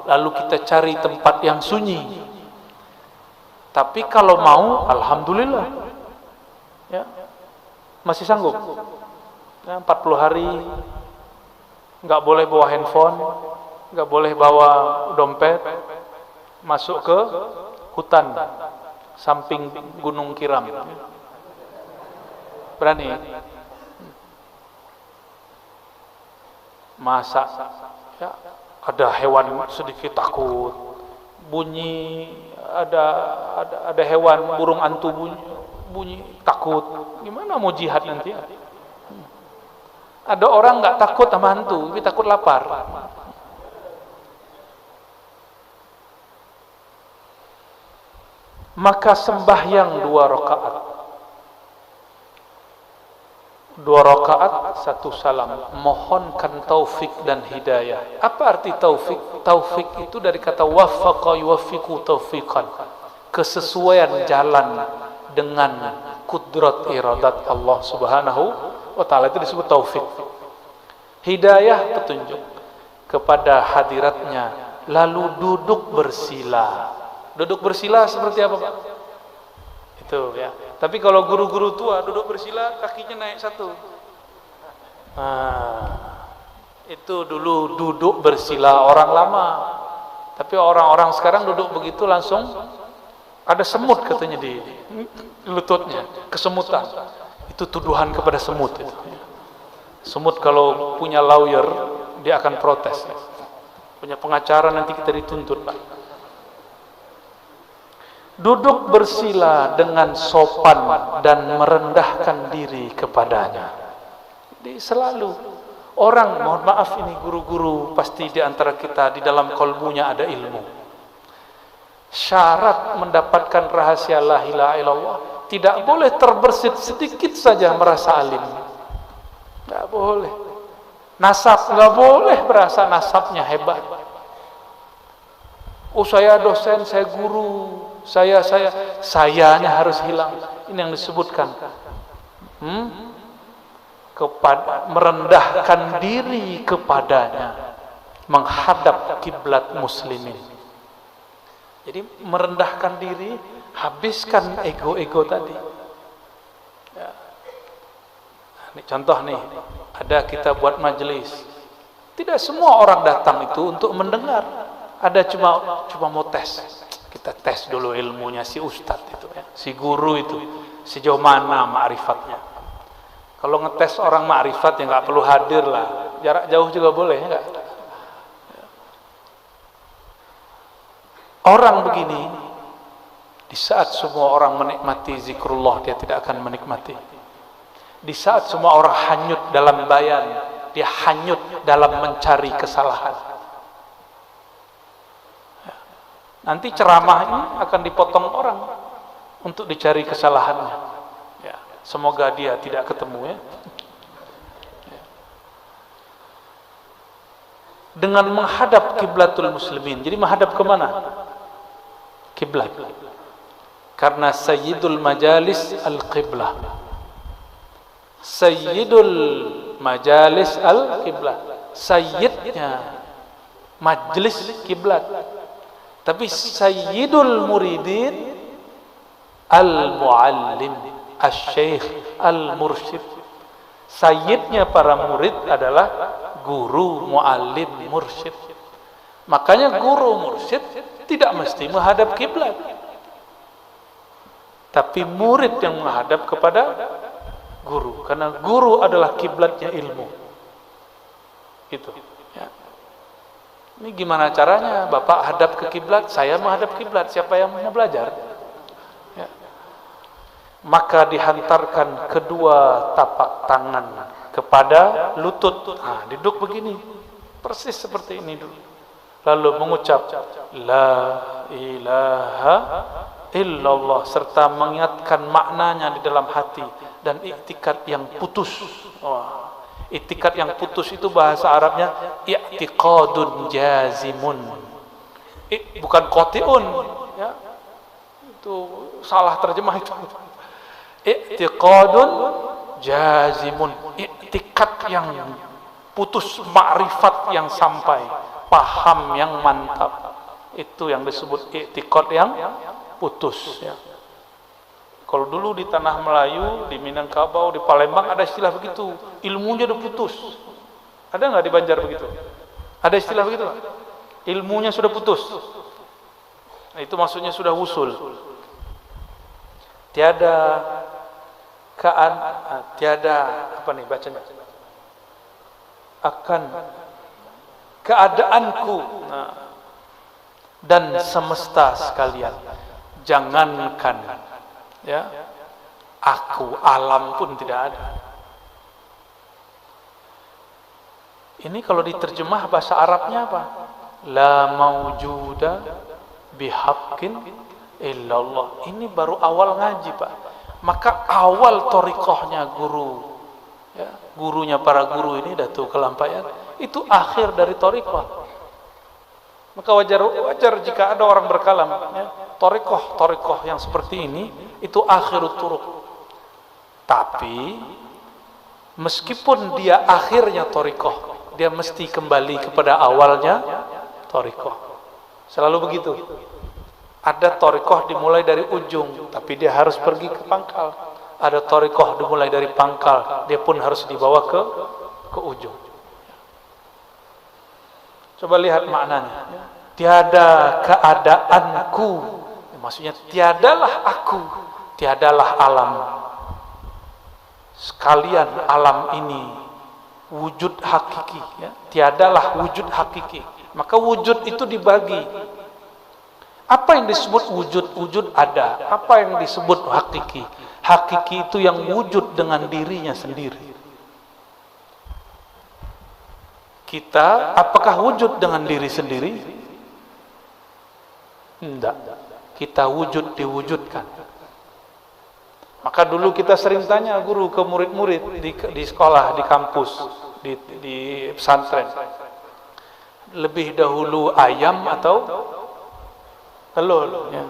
lalu kita cari tempat yang sunyi. Tapi kalau mau, alhamdulillah, ya, masih sanggup. Ya, 40 hari nggak boleh bawa handphone, nggak boleh bawa dompet, masuk ke hutan samping Gunung Kiram. Berani? Masa, ya, ada hewan sedikit takut, bunyi, ada hewan burung antu bunyi takut. Gimana mau jihad nanti? Ada orang nggak takut sama hantu, tapi takut lapar. Maka sembahyang 2 rakaat. 2 rakaat 1 salam, mohonkan taufik dan hidayah. Apa arti taufik? Taufik itu dari kata waffaqa yuwaffiqu taufiqan, kesesuaian jalan dengan kudrat iradat Allah Subhanahu wa taala, itu disebut taufik. Hidayah, petunjuk kepada hadiratnya, lalu duduk bersila. Duduk bersila seperti apa, Pak? Itu, ya. Tapi kalau guru-guru tua duduk bersila kakinya naik 1. Nah, Itu dulu duduk bersila orang lama. Tapi orang-orang sekarang duduk begitu langsung ada semut katanya di lututnya, kesemutan. Itu tuduhan kepada semut itu. Semut kalau punya lawyer dia akan protes. Punya pengacara nanti kita dituntut, Pak. Duduk bersila dengan sopan dan merendahkan diri kepadanya. Jadi selalu orang, mohon maaf ini guru-guru pasti di antara kita di dalam kolbunya ada ilmu. Syarat mendapatkan rahasia la ilaha illallah, tidak boleh terbersit sedikit saja merasa alim. Tidak boleh. Nasab nggak boleh berasa nasabnya hebat. Oh saya dosen, saya guru, sayanya harus hilang. Ini yang disebutkan. Kepada merendahkan diri kepadanya, menghadap kiblat muslimin. Jadi merendahkan diri, habiskan ego-ego tadi. Ya. Ini contoh nih, ada kita buat majelis. Tidak semua orang datang itu untuk mendengar. Ada cuma mau tes. Kita tes dulu ilmunya si ustadz itu ya, si guru itu, sejauh mana ma'rifatnya. Kalau ngetes orang ma'rifat ya nggak perlu hadir lah, jarak jauh juga boleh ya nggak? Orang begini, di saat semua orang menikmati zikrullah dia tidak akan menikmati. Di saat semua orang hanyut dalam bayan, dia hanyut dalam mencari kesalahan. Nanti ceramah ini akan dipotong orang untuk dicari kesalahannya. Ya, semoga dia tidak ketemu ya. Dengan menghadap kiblatul muslimin. Jadi menghadap kemana? Kiblat. Karena sayyidul majalis al-qiblah. Sayyidul majalis al-qiblah. Sayyidnya majlis kiblat. Tapi sayyidul muridin al-muallim, asy-syaikh, al-mursyid. Sayyidnya para murid adalah guru, muallim, mursyid. Makanya guru mursyid tidak mesti menghadap kiblat. Tapi murid yang menghadap kepada guru, karena guru adalah kiblatnya ilmu. Itu. Ya. Ini gimana caranya? Bapak hadap ke kiblat, saya menghadap kiblat. Siapa yang mau belajar? Ya. Maka dihantarkan kedua tapak tangan kepada lutut. Nah, duduk begini, persis seperti ini dulu. Lalu mengucap La ilaha illallah serta mengingatkan maknanya di dalam hati dan iktikad yang putus. Wah. I'tikad yang putus itu bahasa Arabnya i'tiqadun jazimun. Bukan qati'un ya. Itu salah terjemah itu. I'tiqadun jazimun. I'tikad yang putus, ma'rifat yang sampai, paham yang mantap. Itu yang disebut i'tikad yang putus ya. Kalau dulu di tanah Melayu, di Minangkabau, di Palembang ada istilah begitu. Ilmunya udah putus. Ada nggak di Banjar begitu? Ada istilah begitu? Ilmunya sudah putus. Nah, itu maksudnya sudah wusul. Tiada apa nih bacanya? Akan keadaanku dan semesta sekalian. Jangankan ya, aku, alam pun tidak ada. Ini kalau diterjemah bahasa Arabnya apa? La maujuda bihaqqin illallah. Ini baru awal ngaji, Pak. Maka awal thariqahnya guru ya, gurunya para guru ini Datuk Kelampayan, itu akhir dari thariqah. Maka wajar jika ada orang berkalam ya, thariqah yang seperti ini itu akhirut turuq. Tapi meskipun dia akhirnya thariqah, dia mesti kembali kepada awalnya thariqah. Selalu begitu. Ada thariqah dimulai dari ujung, tapi dia harus pergi ke pangkal. Ada thariqah dimulai dari pangkal, dia pun harus dibawa ke ujung. Coba lihat maknanya. Tiada keadaanku, maksudnya tiadalah aku, tiadalah alam. Sekalian alam ini wujud hakiki, ya. Tiadalah wujud hakiki. Maka wujud itu dibagi. Apa yang disebut wujud? Wujud ada. Apa yang disebut hakiki? Hakiki itu yang wujud dengan dirinya sendiri. Kita apakah wujud dengan diri sendiri? Tidak. Kita wujud diwujudkan. Maka dulu kita sering tanya guru ke murid-murid di sekolah, di kampus, di pesantren. Lebih dahulu ayam atau telur? Ya.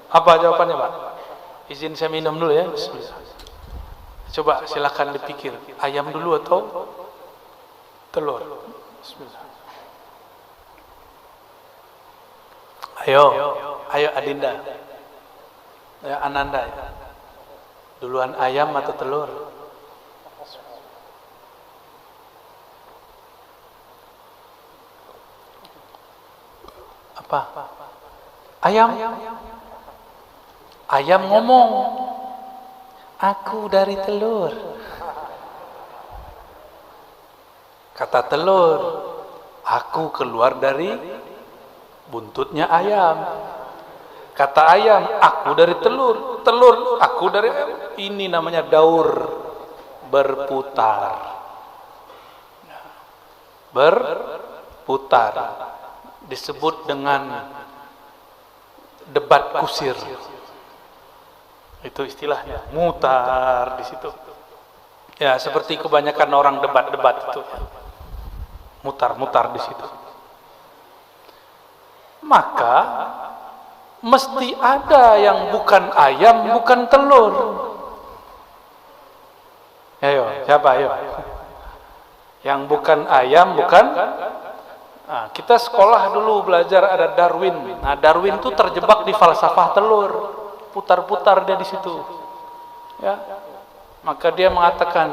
Apa jawabannya, Pak? Izin saya minum dulu ya. Bismillah. Coba silakan dipikir. Ayam dulu atau telur? Bismillah. Ayo Adinda. Ya, Ananda. Ya. Duluan ayam atau telur? Apa? Ayam. Ayam ngomong, aku dari telur. Kata telur, aku keluar dari buntutnya ayam. Kata ayam, aku dari telur. Telur, aku dari ayam. Ini namanya daur, berputar. Berputar. Disebut dengan debat kusir. Itu istilahnya, mutar di situ. Ya, seperti kebanyakan orang debat-debat itu. Mutar-mutar di situ. Maka mesti ada yang bukan ayam, bukan telur. Ayo, siapa ayo? Yang bukan ayam, bukan. Nah, kita sekolah dulu belajar ada Darwin. Nah, Darwin itu terjebak di falsafah telur, putar-putar dia di situ. Ya, maka dia mengatakan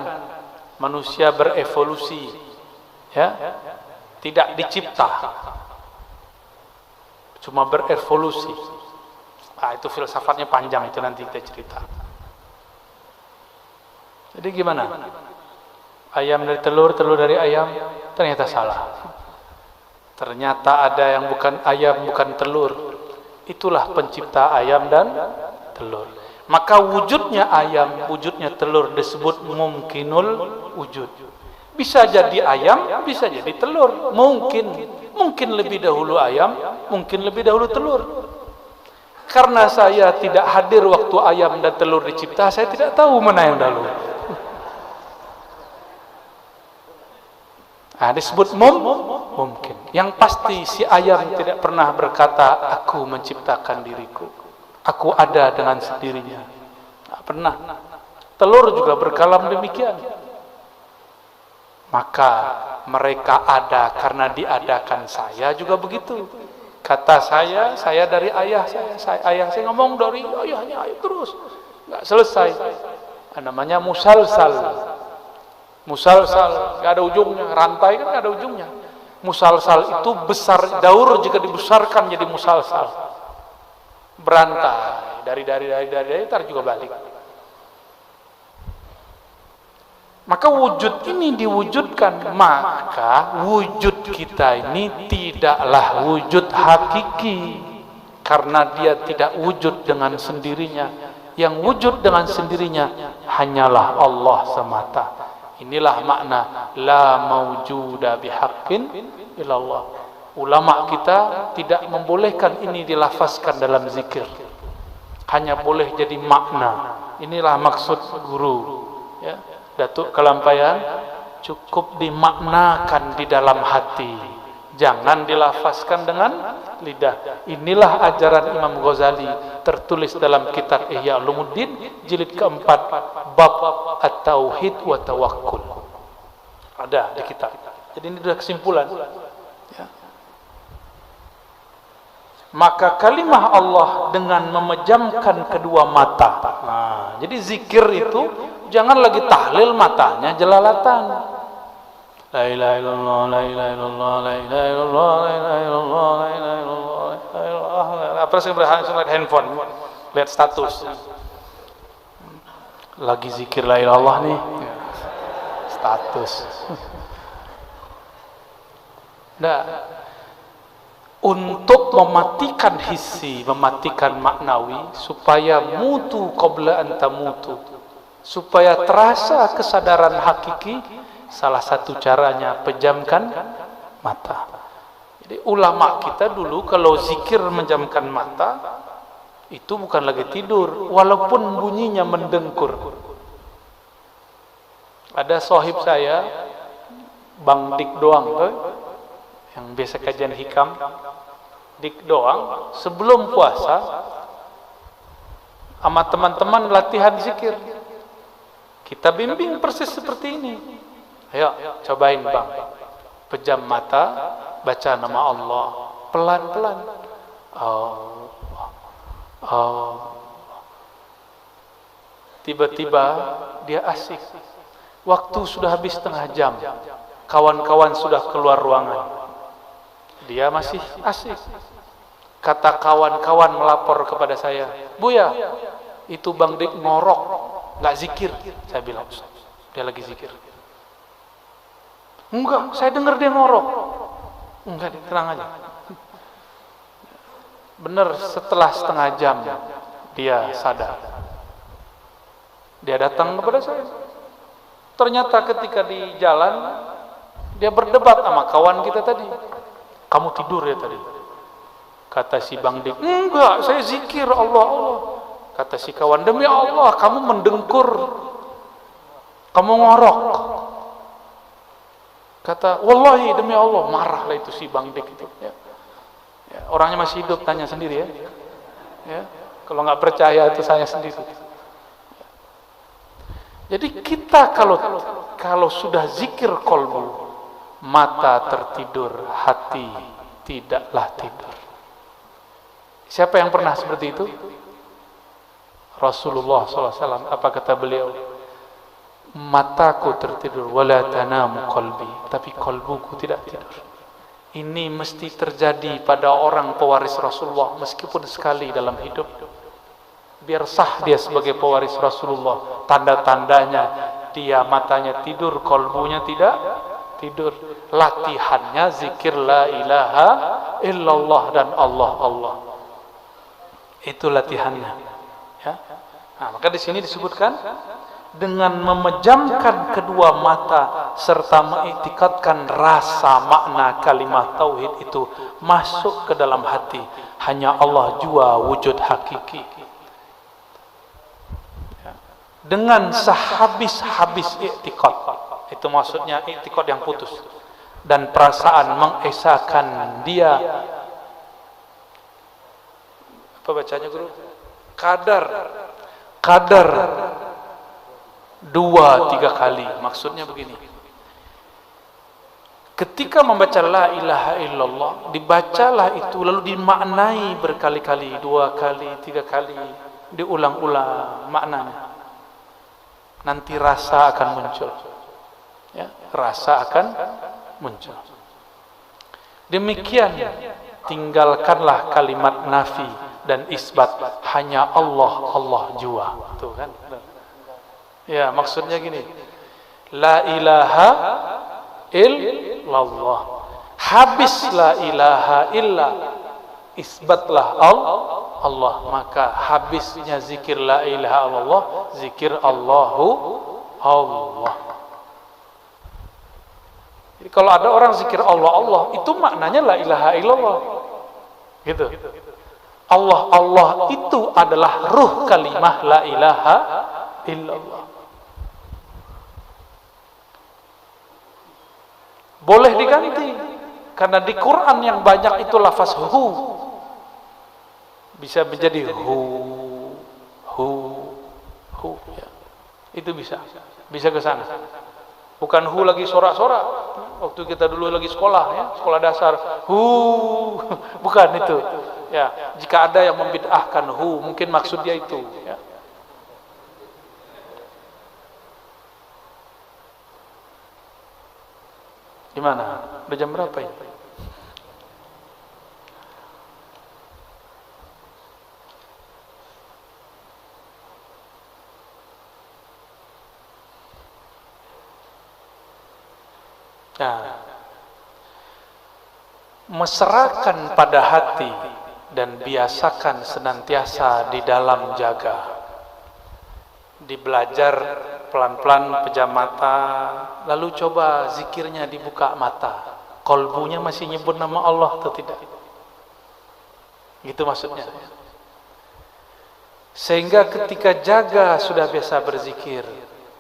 manusia berevolusi, ya, tidak dicipta, cuma berevolusi. Ah, itu filsafatnya panjang, itu nanti kita cerita. Jadi gimana? Ayam dari telur, telur dari ayam? Ternyata salah. Ternyata ada yang bukan ayam, bukan telur. Itulah pencipta ayam dan telur. Maka wujudnya ayam, wujudnya telur disebut mumkinul wujud. Bisa jadi ayam, bisa jadi telur. Mungkin lebih dahulu ayam, mungkin lebih dahulu telur. Karena saya tidak hadir waktu ayam dan telur dicipta, saya tidak tahu mana yang dahulu. Nah, disebut mungkin. Yang pasti si ayam tidak pernah berkata, aku menciptakan diriku. Aku ada dengan sendirinya. Tidak pernah. Telur juga berkalam demikian. Maka mereka ada karena diadakan. Saya juga begitu. Kata saya dari ayah saya. Ayah saya ngomong dari ayahnya terus. Nggak selesai. Namanya musalsal. Musalsal, nggak ada ujungnya. Rantai kan nggak ada ujungnya. Musalsal itu besar, daur jika dibesarkan jadi musalsal. Berantai dari tar juga balik. Maka wujud ini diwujudkan, maka wujud kita ini tidaklah wujud hakiki karena dia tidak wujud dengan sendirinya. Yang wujud dengan sendirinya hanyalah Allah semata. Inilah makna la maujuda bihaqqin illallah. Ulama kita tidak membolehkan ini dilafazkan dalam zikir. Hanya boleh jadi makna. Inilah maksud guru, ya. Datuk Kelampayan, cukup dimaknakan di dalam hati. Jangan dilafazkan dengan lidah. Inilah ajaran Imam Ghazali tertulis dalam kitab Ihya Ulumuddin jilid keempat bab At-Tauhid wa Tawakkul. Ada di kitab. Jadi ini sudah kesimpulan. Ya. Maka kalimah Allah dengan memejamkan kedua mata. Jadi zikir itu jangan lagi tahlil matanya jelalatan. La ilaha illallah, la ilaha illallah, la ilaha illallah, la ilaha illallah, la ilaha illallah, la ilaha illallah. Apa sih lihat handphone, lihat status. Lagi zikir la ilaha illallah nih. Status. Nah, untuk mematikan hissi, mematikan maknawi, supaya mutu qabla an tamutu, supaya terasa kesadaran hakiki, salah satu caranya pejamkan mata. Jadi ulama kita dulu kalau zikir menjamkan mata, itu bukan lagi tidur, walaupun bunyinya mendengkur. Ada sahib saya, Bang Dik Doang tuh, yang biasa kajian hikam, Dik Doang, sebelum puasa sama teman-teman latihan zikir, kita bimbing persis seperti ini. Ayo cobain bang, pejam mata, baca nama Allah pelan-pelan. Tiba-tiba dia asik. Waktu sudah habis setengah jam, kawan-kawan sudah keluar ruangan, dia masih asik. Kata kawan-kawan melapor kepada saya, Buya, itu Bang Dik ngorok, nggak zikir. Saya bilang, dia lagi zikir. Enggak, saya dengar dia ngorok. Enggak, tenang aja. Benar, setelah setengah jam dia sadar. Dia datang kepada saya. Ternyata ketika di jalan dia berdebat sama kawan kita tadi. Kamu tidur ya tadi? Kata si Bang Dik, enggak, saya zikir Allah Allah. Kata si kawan, demi Allah kamu mendengkur, kamu ngorok. Kata, wallahi demi Allah, marahlah itu si Bang Dik itu. Ya. Ya, orangnya masih hidup, tanya sendiri ya. Ya. Kalau nggak percaya itu saya sendiri. Jadi kita kalau sudah zikir kolbu, mata tertidur, hati tidaklah tidur. Siapa yang pernah seperti itu? Rasulullah SAW. Apa kata beliau? Mataku tertidur, wala tanamu qalbi, tapi kalbuku tidak tidur. Ini mesti terjadi pada orang pewaris Rasulullah, meskipun sekali dalam hidup. Biar sah dia sebagai pewaris Rasulullah. Tanda-tandanya dia matanya tidur, kalbunya tidak tidur. Latihannya zikir la ilaha illallah dan Allah Allah. Itu latihannya. Ya. Nah, maka di sini disebutkan dengan memejamkan kedua mata serta mengiktikadkan rasa makna kalimat tauhid itu masuk ke dalam hati. Hanya Allah jua wujud hakiki. Dengan sehabis-habis iktikad, itu maksudnya iktikad yang putus, dan perasaan mengesahkan dia, apa bacanya guru? Kadar 2-3 kali. Maksudnya begini, ketika membaca la ilaha illallah, dibacalah itu lalu dimaknai berkali-kali, 2 kali, 3 kali, diulang-ulang maknanya. Nanti rasa akan muncul. Ya, rasa akan muncul. Demikian, tinggalkanlah kalimat nafi dan isbat, hanya Allah Allah jua. Tuh kan? Ya, maksudnya gini. La ilaha illallah. Habis la ilaha illa, isbatlah Allah, maka habisnya zikir la ilaha illallah, zikir Allahu Allah. Jadi kalau ada orang zikir Allah Allah, itu maknanya la ilaha illallah. Gitu. Allah Allah itu adalah ruh kalimah la ilaha illallah. Boleh diganti, karena di Quran yang banyak itu lafaz hu, bisa menjadi hu ya. Itu bisa ke sana. Bukan hu lagi sorak-sorak. Waktu kita dulu lagi sekolah ya, sekolah dasar, hu, bukan itu. Ya, jika ada yang membid'ahkan hu, mungkin maksud dia itu ya. Gimana? Udah jam berapa ini? Nah, mesrakan pada hati dan biasakan senantiasa di dalam jaga. Dibelajar pelan-pelan pejam mata, lalu coba zikirnya dibuka mata. Kolbunya masih nyebut nama Allah atau tidak? Gitu maksudnya. Sehingga ketika jaga sudah biasa berzikir,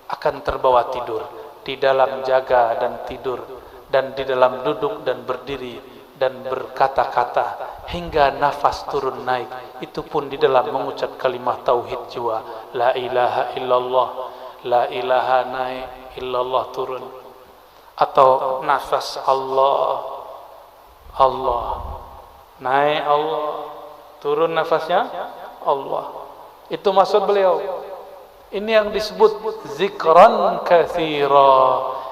akan terbawa tidur. Di dalam jaga dan tidur, dan di dalam duduk dan berdiri dan berkata-kata hingga nafas turun naik, itu pun di dalam mengucap kalimat tauhid jiwa, la ilaha illallah, la ilaha naik illallah turun, atau nafas Allah, Allah naik, Allah turun, nafasnya Allah. Itu maksud beliau. Ini yang disebut zikran katsira.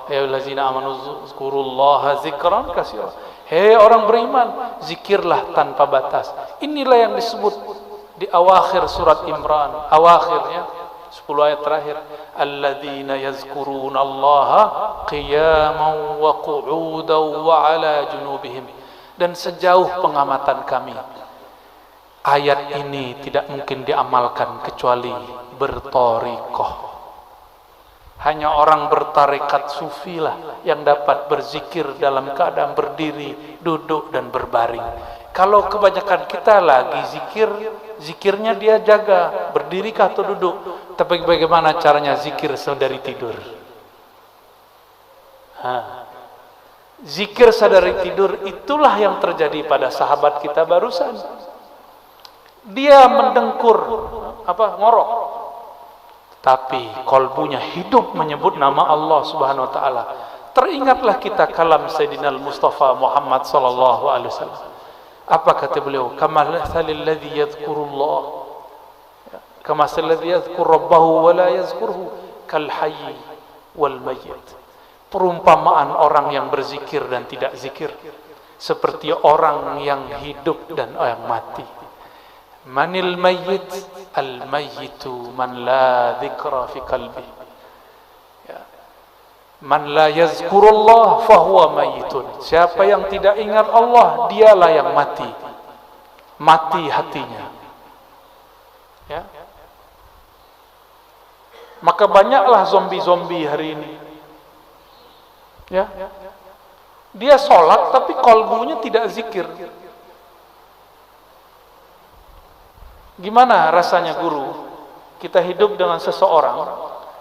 Ya allazina amanu zkurullaha zikran katsira. Hei orang beriman, zikirlah tanpa batas. Inilah yang disebut di awakhir surat Imran, awakhirnya 10 ayat terakhir, alladzina yazkurunallaha qiyaman wa qu'udan wa 'ala junubihim. Dan sejauh pengamatan kami, ayat ini tidak mungkin diamalkan kecuali bertorikoh. Hanya orang bertarekat sufi lah yang dapat berzikir dalam keadaan berdiri, duduk dan berbaring. Kalau kebanyakan kita lagi zikir, zikirnya dia jaga, berdiri kah atau duduk. Tapi bagaimana caranya zikir sedari tidur? Zikir sadari tidur itulah yang terjadi pada sahabat kita barusan. Dia mendengkur, ngorok, tapi kolbunya hidup menyebut nama Allah Subhanahu wa taala. Teringatlah kita kalam Sayyidina Mustafa Muhammad sallallahu alaihi wasallam. Apa kata beliau? Kamathalil ladzi yadhkurullah, kamathalil ladzi yadhkur rabbahu wa la yadhkuruhu kal hayy wal mayyit. Perumpamaan orang yang berzikir dan tidak zikir seperti orang yang hidup dan yang mati. Manil mayyit, al mayyitu man la dzikra fi qalbi. Ya. Man la yazkurullah fahuwa mayyitun. Siapa yang tidak ingat Allah, dialah yang mati. Mati hatinya. Ya. Maka banyaklah zombie-zombie hari ini. Ya. Dia sholat tapi kolbunya tidak zikir. Gimana rasanya guru? Kita hidup dengan seseorang,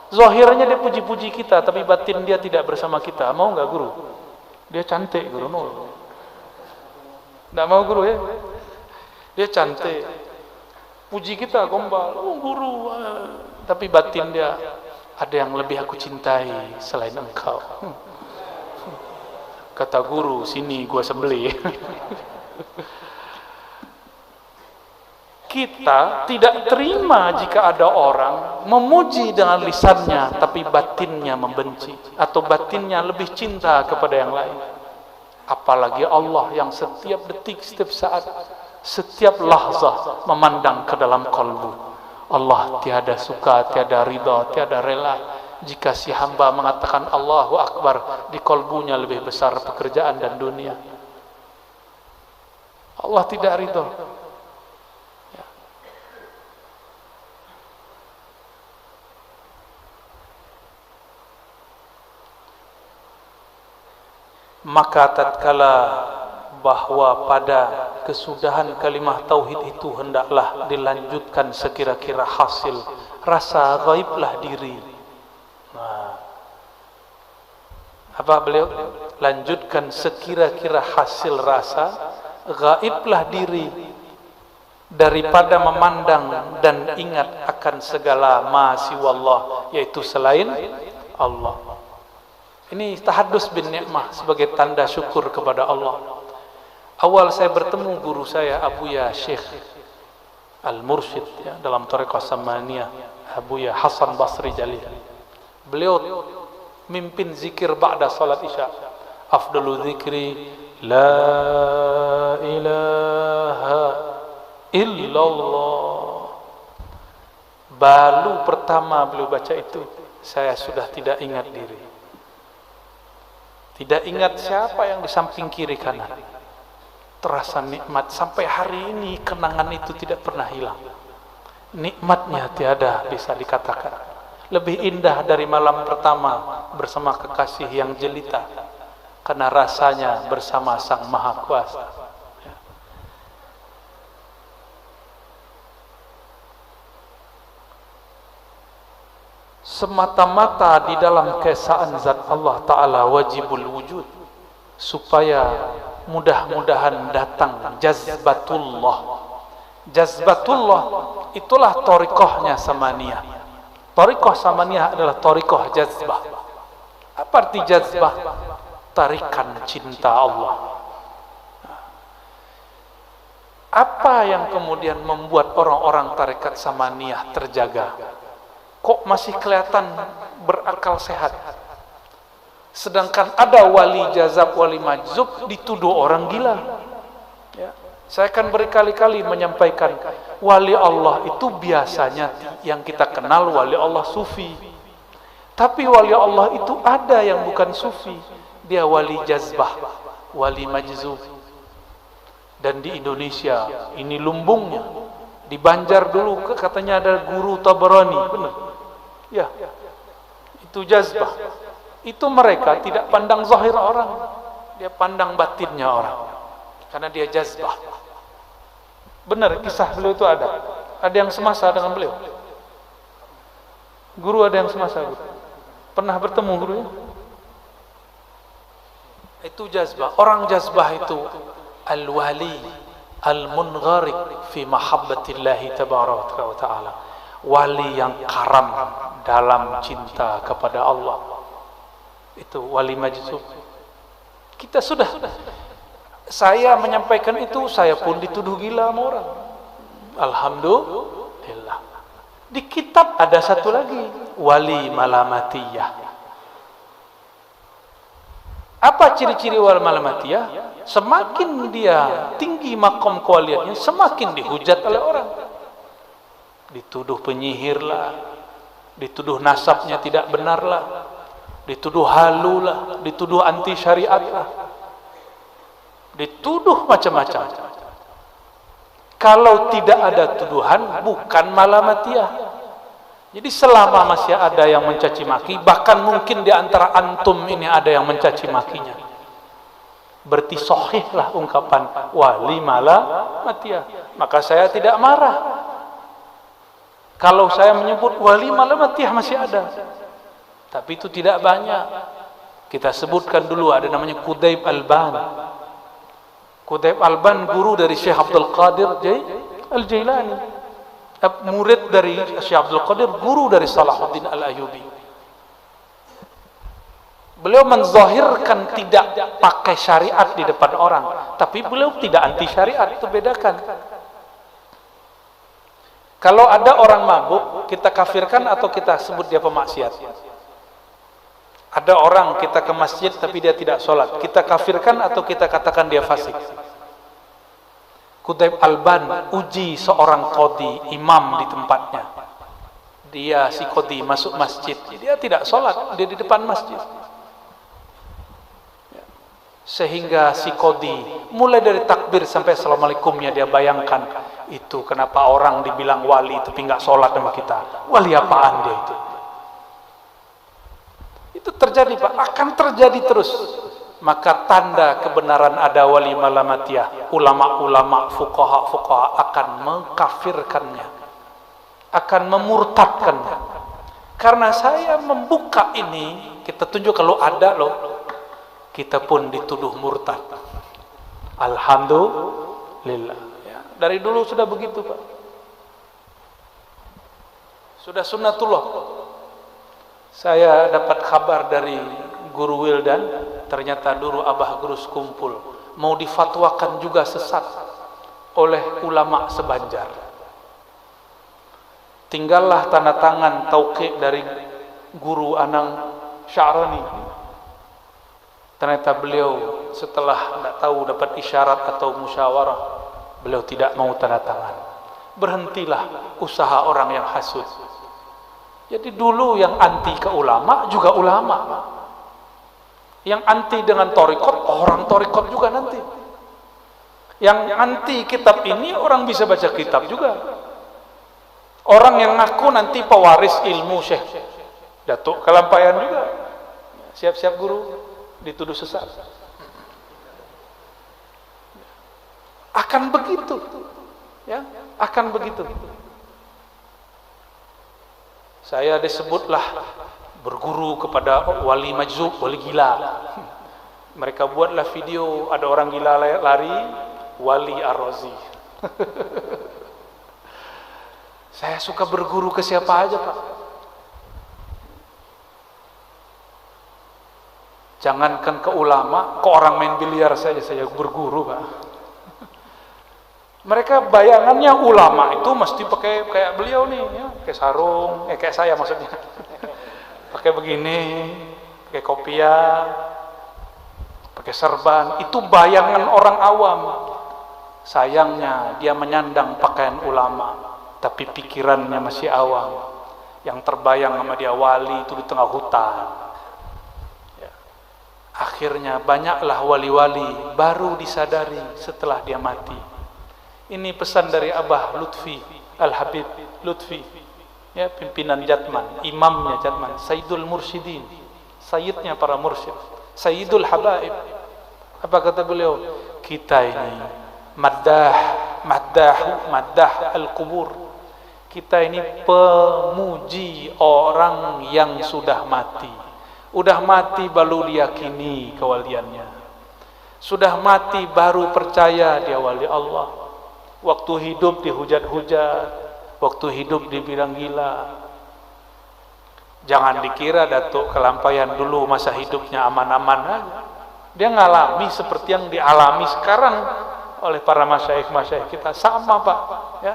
zahirnya dia puji-puji kita, tapi batin dia tidak bersama kita. Mau nggak guru? Dia cantik guru, nol. Nggak mau guru ya? Dia cantik, puji kita gombal, oh guru, tapi batin dia ada yang lebih aku cintai selain engkau. Kata guru, sini gua sembelih. Kita tidak terima jika ada orang memuji dengan lisannya tapi batinnya membenci, atau batinnya lebih cinta kepada yang lain. Apalagi Allah yang setiap detik, setiap saat, setiap lahzah memandang ke dalam kalbu. Allah tiada suka, tiada ridha, tiada rela jika si hamba mengatakan Allahu Akbar, di kalbunya lebih besar pekerjaan dan dunia. Allah tidak ridha. Maka tatkala bahwa pada kesudahan kalimah tauhid itu hendaklah dilanjutkan sekira-kira hasil rasa gaiblah diri. Apa beliau? Lanjutkan sekira-kira hasil rasa gaiblah diri daripada memandang dan ingat akan segala ma siwallah, yaitu selain Allah. Ini tahadus bin ni'mah sebagai tanda syukur kepada Allah. Awal saya bertemu guru saya Abuya Syekh Al-Mursyid, ya, dalam Thariqah Samaniyah, Abuya Hasan Basri Jalil. Beliau mimpin zikir ba'da salat Isya. afdalu dzikri la ilaha illallah. Baru pertama beliau baca itu, saya sudah tidak ingat diri, tidak ingat siapa yang di samping kiri kanan. Terasa nikmat sampai hari ini, kenangan itu tidak pernah hilang. Nikmatnya tiada bisa dikatakan. Lebih indah dari malam pertama bersama kekasih yang jelita, karena rasanya bersama Sang Maha Kuasa. Semata-mata di dalam keesaan zat Allah Ta'ala wajibul wujud, supaya mudah-mudahan datang jazbatullah. Jazbatullah itulah thariqahnya samaniyah. Thariqah samaniyah adalah thariqah jazbah. Apa arti jazbah? Tarikan cinta Allah. Apa yang kemudian membuat orang-orang tarekat samaniyah terjaga? Kok masih kelihatan berakal sehat? Sedangkan ada wali jazab, wali majzub dituduh orang gila. Ya. Saya akan berkali-kali menyampaikan, wali Allah itu biasanya yang kita kenal wali Allah sufi. Tapi wali Allah itu ada yang bukan sufi. Dia wali jazbah, wali majzub. Dan di Indonesia, ini lumbungnya. Di Banjar dulu katanya ada guru Tabarani, benar? Ya, itu jazbah. Itu mereka tidak pandang zahir orang, dia pandang batinnya orang, karena dia jazbah. Benar, kisah beliau itu ada yang semasa dengan beliau. Guru ada yang semasa, guru. Pernah bertemu gurunya? Itu jazbah. Orang jazbah itu al-wali al-munghariq fi mahabbatillahi tabaraka wa ta'ala, wali yang karam dalam cinta kepada Allah. Itu wali majzub. Kita sudah, saya menyampaikan itu, saya pun dituduh gila sama orang. Alhamdulillah. Di kitab ada satu lagi, wali malamatiyah. Apa ciri-ciri wali malamatiyah? Semakin dia tinggi makom kewaliannya, semakin dihujat oleh orang. Dituduh penyihir lah, dituduh nasabnya tidak benar lah, dituduh halu lah, dituduh anti syariat lah, dituduh macam-macam. Kalau tidak ada tuduhan, bukan malamatiyah. Jadi selama masih ada yang mencaci maki, bahkan mungkin di antara antum ini ada yang mencaci makinya, berarti sahihlah ungkapan wali malamatiyah. Maka saya tidak marah kalau saya menyebut wali malamatiyah masih ada, tapi itu tidak banyak. Kita sebutkan dulu, ada namanya Qudayb Alban. Qudayb Alban guru dari Syekh Abdul Qadir Al-Jailani, murid dari Syekh Abdul Qadir, guru dari Salahuddin Al-Ayyubi. Beliau menzahirkan tidak pakai syariat di depan orang, tapi beliau tidak anti syariat, itu bedakan. Kalau ada orang mabuk, kita kafirkan atau kita sebut dia pemaksiat. Ada orang kita ke masjid tapi dia tidak sholat, kita kafirkan atau kita katakan dia fasik. Qudayb Alban uji seorang qadhi, imam di tempatnya. Dia si qadhi masuk masjid, dia tidak sholat, dia di depan masjid. Sehingga si qadhi mulai dari takbir sampai assalamualaikumnya dia bayangkan, itu kenapa orang dibilang wali tapi nggak sholat sama kita, wali apaan dia itu? Itu terjadi Pak, akan terjadi terus. Maka tanda kebenaran ada wali malamatiyah, ulama-ulama fuqaha akan mengkafirkannya, akan memurtadkannya. Karena saya membuka ini, kita tunjuk kalau ada loh, kita pun dituduh murtad. Alhamdulillah. Ya, dari dulu sudah begitu Pak. Sudah sunnatullah. Saya dapat kabar dari Guru Wildan, ternyata dulu Abah Guru Sekumpul mau difatwakan juga sesat oleh ulama sebanjar. Tinggallah tanda tangan tauqi dari Guru Anang Sya'rani. Ternyata beliau setelah tidak tahu dapat isyarat atau musyawarah, beliau tidak mau tanda tangan. Berhentilah usaha orang yang hasud. Jadi dulu yang anti ke ulama juga ulama, yang anti dengan torikot orang torikot juga nanti. Yang anti kitab ini orang bisa baca kitab juga. Orang yang ngaku nanti pewaris ilmu Syekh Datuk Kalampayan juga. Siap-siap guru dituduh sesat. Akan begitu. Ya, akan begitu. Saya disebutlah berguru kepada wali majzub, wali gila. Mereka buatlah video ada orang gila lari, Wali Ar-Razi. Saya suka berguru ke siapa aja, Pak. Jangankan ke ulama, ke orang main biliar saja saya berguru, Pak. Mereka bayangannya ulama itu mesti pakai kayak beliau nih, ya, pakai sarung, kayak saya maksudnya. Pakai begini, pakai kopiah, pakai serban. Itu bayangan orang awam. Sayangnya dia menyandang pakaian ulama, tapi pikirannya masih awam. Yang terbayang sama dia wali itu di tengah hutan. Ya. Akhirnya banyaklah wali-wali baru disadari setelah dia mati. Ini pesan dari Abah Lutfi Al-Habib Lutfi, ya, pimpinan Jatman, imamnya Jatman, Sayyidul Mursyidin, sayyidnya para mursyid, Sayyidul Habaib. Apa kata beliau? Kita ini maddah al-kubur. Kita ini pemuji orang yang sudah mati. Udah mati baru diyakini kewaliannya. Sudah mati baru percaya dia wali Allah. Waktu hidup dihujat-hujat, waktu hidup dibilang gila. Jangan dikira Datuk Kalampayan dulu masa hidupnya aman-aman aja. Dia ngalami seperti yang dialami sekarang oleh para masyayikh kita, sama, Pak, ya.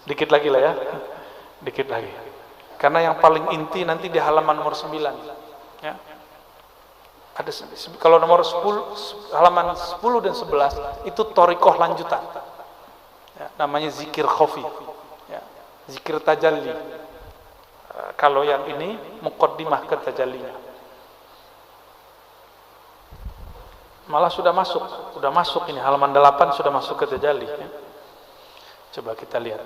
Dikit lagi lah ya. Dikit lagi. Karena yang paling inti nanti di halaman nomor 9, ya. Ada kalau nomor 10, halaman 10 dan 11 itu torikoh lanjutan, ya, namanya zikir khofi, ya, zikir tajalli. Kalau yang ini muqaddimah ke tajallinya. Malah sudah masuk ini halaman 8 sudah masuk ke tajalli, ya. Coba kita lihat.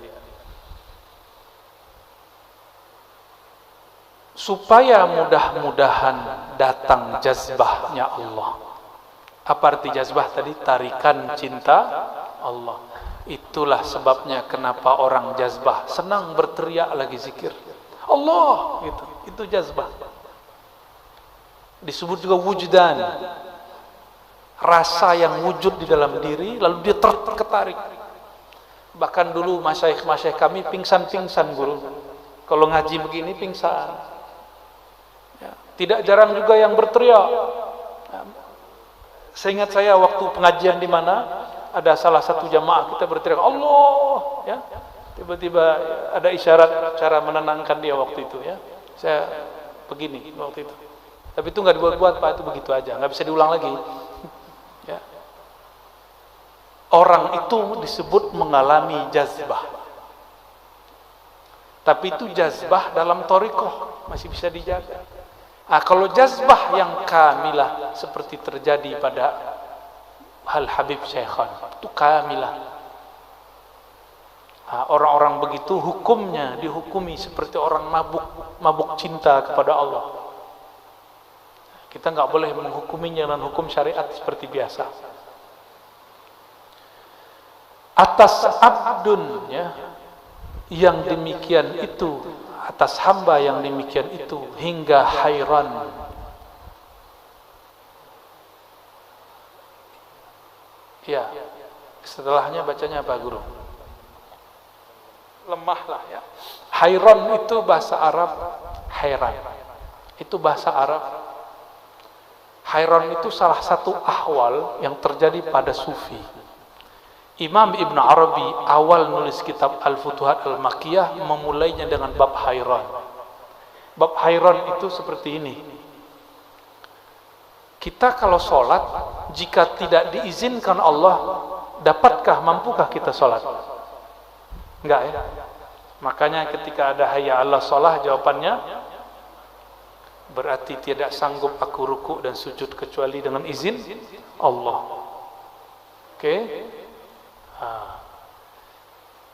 Supaya mudah-mudahan datang jazbahnya Allah. Apa arti jazbah tadi? Tarikan cinta Allah. Itulah sebabnya kenapa orang jazbah senang berteriak lagi zikir Allah, gitu. Itu jazbah. Disebut juga wujdan, rasa yang wujud di dalam diri lalu dia tertarik. Bahkan dulu masyayikh kami pingsan guru. Kalau ngaji begini pingsan. Ya, tidak jarang juga yang berteriak. Ya, seingat saya waktu pengajian di mana ada salah satu jamaah kita berteriak Allah, ya. Tiba-tiba ada isyarat cara menenangkan dia waktu itu, ya. Saya begini waktu itu. Tapi itu nggak dibuat-buat, Pak, itu begitu aja, nggak bisa diulang lagi. Ya. Orang itu disebut mengalami jazbah. Tapi itu jazbah dalam thariqah masih bisa dijaga. Kalau jazbah yang kamilah seperti terjadi pada Al Habib Syekhan, itu kamilah. Orang-orang begitu hukumnya dihukumi seperti orang mabuk cinta kepada Allah. Kita nggak boleh menghukuminya dengan hukum syariat seperti biasa. Atas abdun, ya, yang demikian itu, atas hamba yang demikian itu, hingga hairan. Ya, setelahnya bacanya apa, Guru? Lemahlah, ya. Hairan itu bahasa Arab, hairan. Itu bahasa Arab. Hairan itu salah satu ahwal yang terjadi pada sufi. Imam Ibn Arabi awal nulis kitab Al-Futuhat Al-Makkiyah memulainya dengan bab hayran. Bab hayran itu seperti ini. Kita kalau sholat, jika tidak diizinkan Allah, dapatkah, mampukah kita sholat? Enggak ya? Makanya ketika ada hayya 'alas shalah, jawabannya berarti tidak sanggup aku ruku dan sujud kecuali dengan izin Allah. Oke?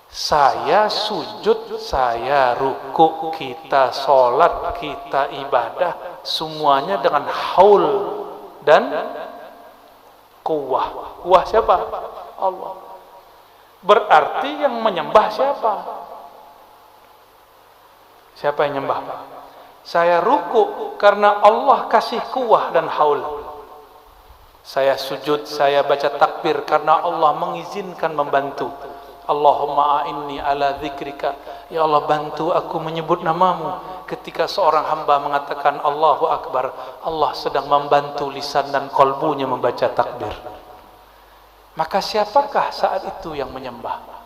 Saya sujud, saya ruku, kita sholat, kita ibadah, semuanya dengan haul dan kuwah. Kuwah siapa? Allah. Berarti yang menyembah siapa? Siapa yang menyembah? Saya ruku karena Allah kasih kuwah dan haul. Saya sujud, saya baca takbir karena Allah mengizinkan membantu. Allahumma a'inni ala dzikrika. Ya Allah, bantu aku menyebut namamu. Ketika seorang hamba mengatakan Allahu Akbar, Allah sedang membantu lisan dan kolbunya membaca takbir. Maka siapakah saat itu yang menyembah?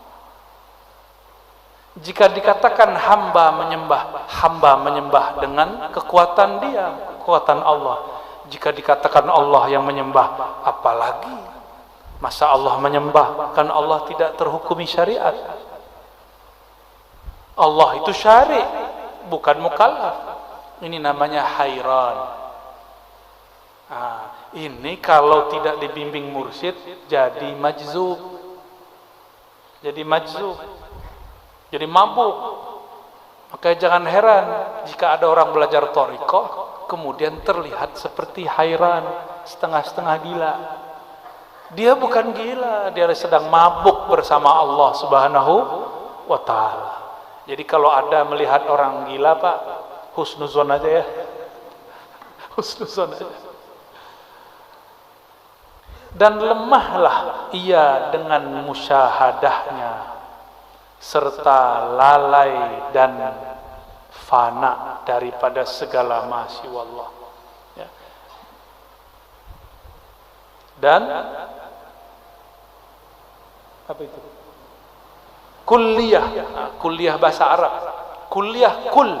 Jika dikatakan hamba menyembah dengan kekuatan dia, kekuatan Allah. Jika dikatakan Allah yang menyembah, apalagi? Masa Allah menyembah? Kan Allah tidak terhukumi syariat. Allah itu syari', bukan mukallaf. Ini namanya hayran. Ini kalau tidak dibimbing mursyid jadi majzub. Jadi mabuk. Maka jangan heran jika ada orang belajar thariqah kemudian terlihat seperti hayran, setengah-setengah gila. Dia bukan gila, dia sedang mabuk bersama Allah Subhanahu wa ta'ala. Jadi kalau ada melihat orang gila, Pak, husnuzon aja ya. Husnuzon aja. Dan lemahlah ia dengan musyahadahnya, serta lalai dan fana daripada segala masiwallah. Ya. Dan apa itu? Kulliyah, kulliyah bahasa Arab. Kulliyah kul,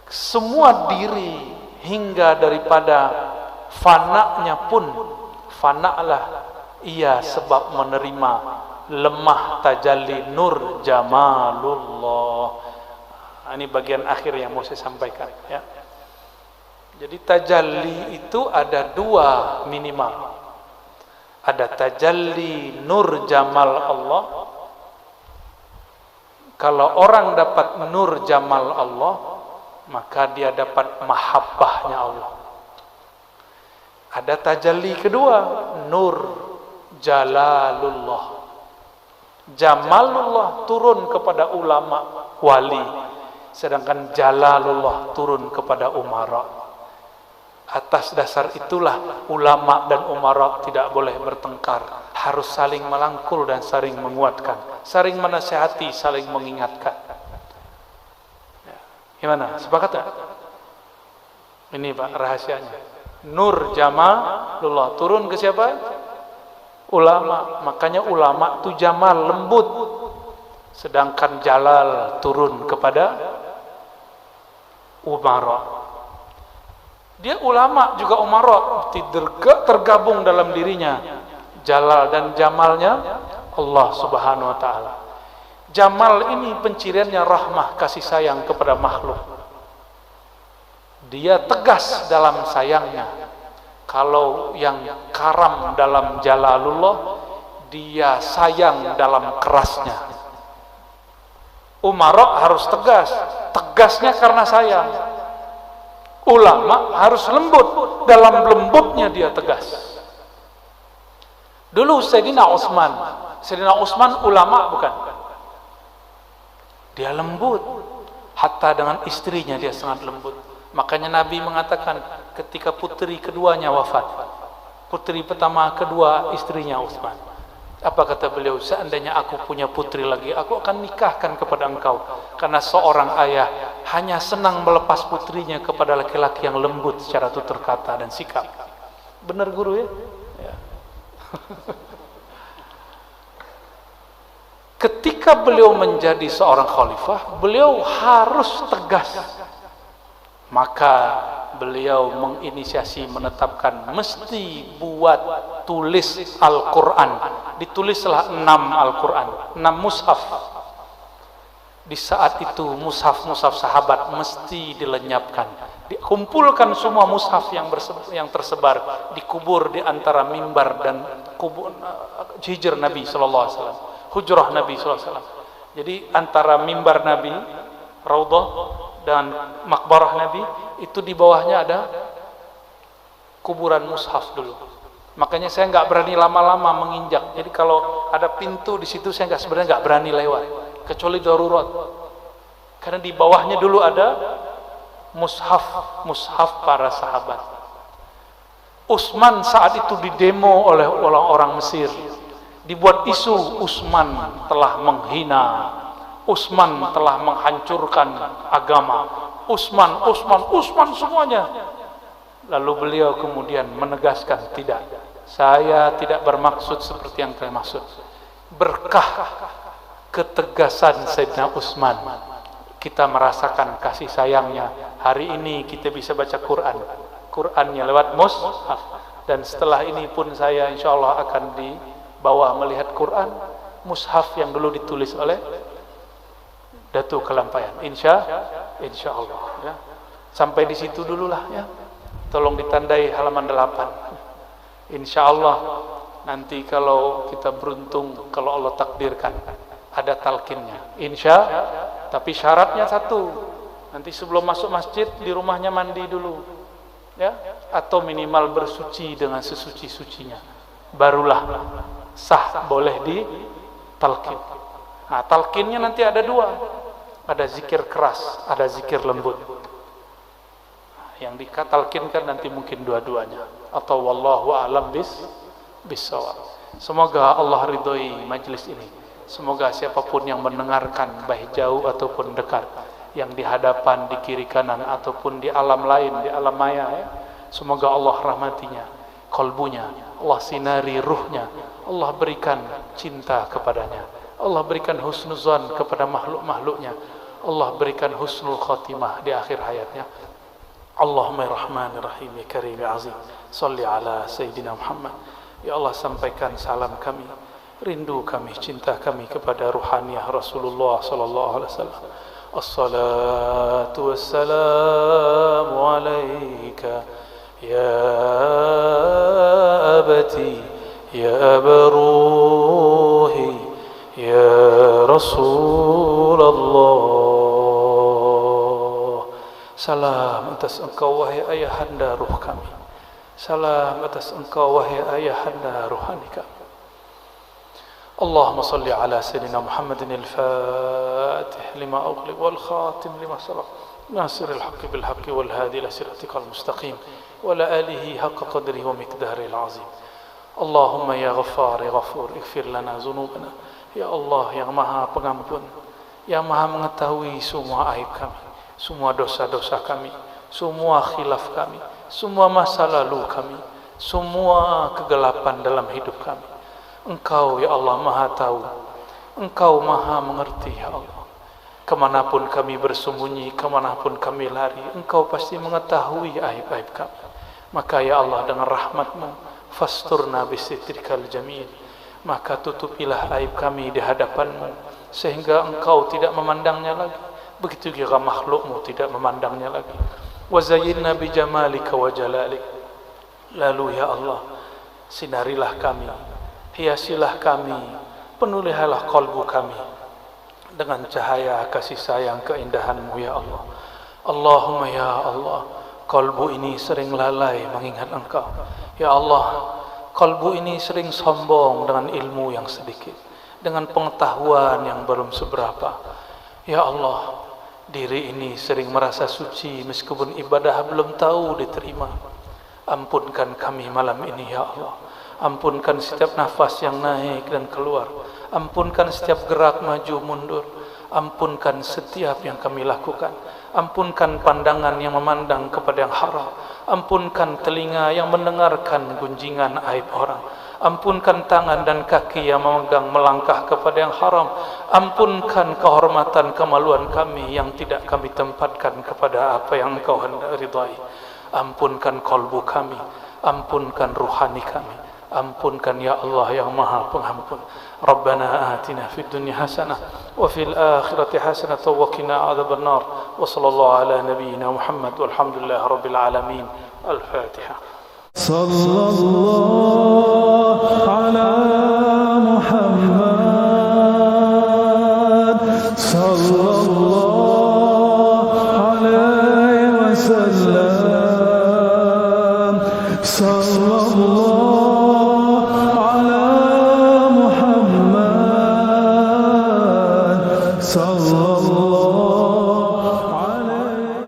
semua diri hingga daripada fana'nya pun, fana'lah ia sebab menerima lemah tajalli nur jamalullah. Ini bagian akhir yang mau saya sampaikan ya. Jadi tajalli itu ada dua minimal. Ada tajalli nur jamal Allah. Kalau orang dapat nur jamal Allah, maka dia dapat mahabbahnya Allah. Ada tajalli kedua, nur jalalullah. Jamalullah turun kepada ulama wali, sedangkan jalalullah turun kepada umara. Atas dasar itulah ulama dan umara tidak boleh bertengkar, harus saling merangkul dan saling menguatkan, saling menasihati, saling mengingatkan. Gimana? Sepakat tak? Ini Pak rahasianya. Nur jamalullah turun ke siapa? Ulama. Makanya ulama itu jamal, lembut. Sedangkan jalal turun kepada umara. Dia ulama juga umara, tergabung dalam dirinya jalal dan jamalnya Allah Subhanahu wa ta'ala. Jamal ini penciriannya rahmah, kasih sayang kepada makhluk. Dia tegas dalam sayangnya. Kalau yang karam dalam jalalullah, dia sayang dalam kerasnya. Umara harus tegas, tegasnya karena sayang. Ulama harus lembut, dalam lembutnya dia tegas. Dulu Sayyidina Utsman ulama bukan? Dia lembut, hatta dengan istrinya dia sangat lembut. Makanya Nabi mengatakan ketika putri keduanya wafat, putri pertama, kedua istrinya Utsman, apa kata beliau? Seandainya aku punya putri lagi, aku akan nikahkan kepada engkau, karena seorang ayah hanya senang melepas putrinya kepada laki-laki yang lembut secara tutur kata dan sikap. Benar guru ya? Ya. Ketika beliau menjadi seorang khalifah, beliau harus tegas. Maka beliau menginisiasi, menetapkan mesti buat tulis Al-Quran. Ditulislah 6 Al-Quran, 6 mushaf. Di saat itu mushaf-mushaf sahabat mesti dilenyapkan, dikumpulkan semua mushaf yang tersebar, dikubur di antara mimbar dan kubur hijr Nabi sallallahu alaihi wasallam, hujrah Nabi sallallahu alaihi wasallam. Jadi antara mimbar Nabi, raudhah dan makbarah Nabi itu di bawahnya ada kuburan mushaf dulu. Makanya saya nggak berani lama-lama menginjak. Jadi kalau ada pintu di situ saya sebenarnya nggak berani lewat, kecuali darurat. Karena di bawahnya dulu ada mushaf para sahabat. Utsman saat itu didemo oleh orang-orang Mesir. Dibuat isu Utsman telah menghina, Utsman telah menghancurkan agama, Utsman semuanya. Lalu beliau kemudian menegaskan, tidak, saya tidak bermaksud seperti yang kalian maksud. Berkah ketegasan Sayyidina Utsman, kita merasakan kasih sayangnya. Hari ini kita bisa baca Qur'annya lewat mushaf. Dan setelah ini pun saya insya Allah akan dibawa melihat Qur'an mushaf yang dulu ditulis oleh Datuk Kelampayan. Insya Allah ya. Sampai di situ dululah ya. Tolong ditandai halaman 8. Insya Allah nanti kalau kita beruntung, kalau Allah takdirkan ada talqinnya, tapi syaratnya satu, nanti sebelum masuk masjid di rumahnya mandi dulu ya, atau minimal bersuci dengan sesuci-sucinya, barulah sah boleh ditalqin. Nah, talqinnya nanti ada 2, ada zikir keras, ada zikir lembut. Yang dikatalkinkan nanti mungkin dua-duanya, atau wallahu a'lam bissawab. Semoga Allah ridhoi majlis ini. Semoga siapapun yang mendengarkan, baik jauh ataupun dekat, yang di hadapan, di kiri kanan ataupun di alam lain, di alam maya ya, semoga Allah rahmatinya, kalbunya, Allah sinari ruhnya, Allah berikan cinta kepadanya, Allah berikan husnuzan kepada makhluk-makhluknya, Allah berikan husnul khatimah di akhir hayatnya. Allahumma rahmanir rahim ya karim ya azim, salli ala Sayyidina Muhammad. Ya Allah, sampaikan salam kami, rindu kami, cinta kami kepada ruhaniyah Rasulullah sallallahu alaihi wasallam. Assalatu wassalamu alaika ya abati ya abaruhi ya Rasulullah. Salam atas engkau wahai ayahanda ruh kami. Salam atas engkau wahai ayahanda ruhani kami. Allahumma salli ala Sayyidina Muhammadin al-Fatih lima ughliq wal khatim lima sabaq nasiril haqqi bil haqqi wal hadi ila siratikal mustaqim wa ala alihi haqqa qadrihi wa miqdarihil azim. Allahumma ya Ghaffar ya Ghafur ighfir lana dhunubana. Ya Allah yang Maha Pengampun, yang Maha mengetahui semua aib kami, semua dosa-dosa kami, semua khilaf kami, semua masa lalu kami, semua kegelapan dalam hidup kami. Engkau ya Allah Maha tahu, Engkau Maha mengerti ya Allah. Kemanapun kami bersembunyi, kemanapun kami lari, Engkau pasti mengetahui aib-aib kami. Maka ya Allah, dengan rahmat-Mu, fasturna bisitrikal jamil, maka tutupilah aib kami di hadapan-Mu, sehingga Engkau tidak memandangnya lagi. Begitu juga makhluk-Mu tidak memandangnya lagi. Wa zayyinna bi jamalika wa jalalik. Lalu ya Allah, sinarilah kami, hiasilah kami, penuhilah kalbu kami dengan cahaya kasih sayang keindahan-Mu ya Allah. Allahumma ya Allah, kalbu ini sering lalai mengingat Engkau. Ya Allah, kalbu ini sering sombong dengan ilmu yang sedikit, dengan pengetahuan yang belum seberapa. Ya Allah, diri ini sering merasa suci meskipun ibadah belum tahu diterima. Ampunkan kami malam ini ya Allah. Ampunkan setiap nafas yang naik dan keluar. Ampunkan setiap gerak maju mundur. Ampunkan setiap yang kami lakukan. Ampunkan pandangan yang memandang kepada yang haram. Ampunkan telinga yang mendengarkan gunjingan aib orang. Ampunkan tangan dan kaki yang memegang melangkah kepada yang haram. Ampunkan kehormatan kemaluan kami yang tidak kami tempatkan kepada apa yang Engkau ridhai. Ampunkan kalbu kami, ampunkan ruhani kami, ampunkan ya Allah yang Maha Pengampun. Rabbana atina fid dunya hasanah wa fil akhirati hasanah wa qina adzabannar. Wa sallallahu ala nabiyyina Muhammad walhamdulillahi rabbil alamin. Al-Fatihah. صلى الله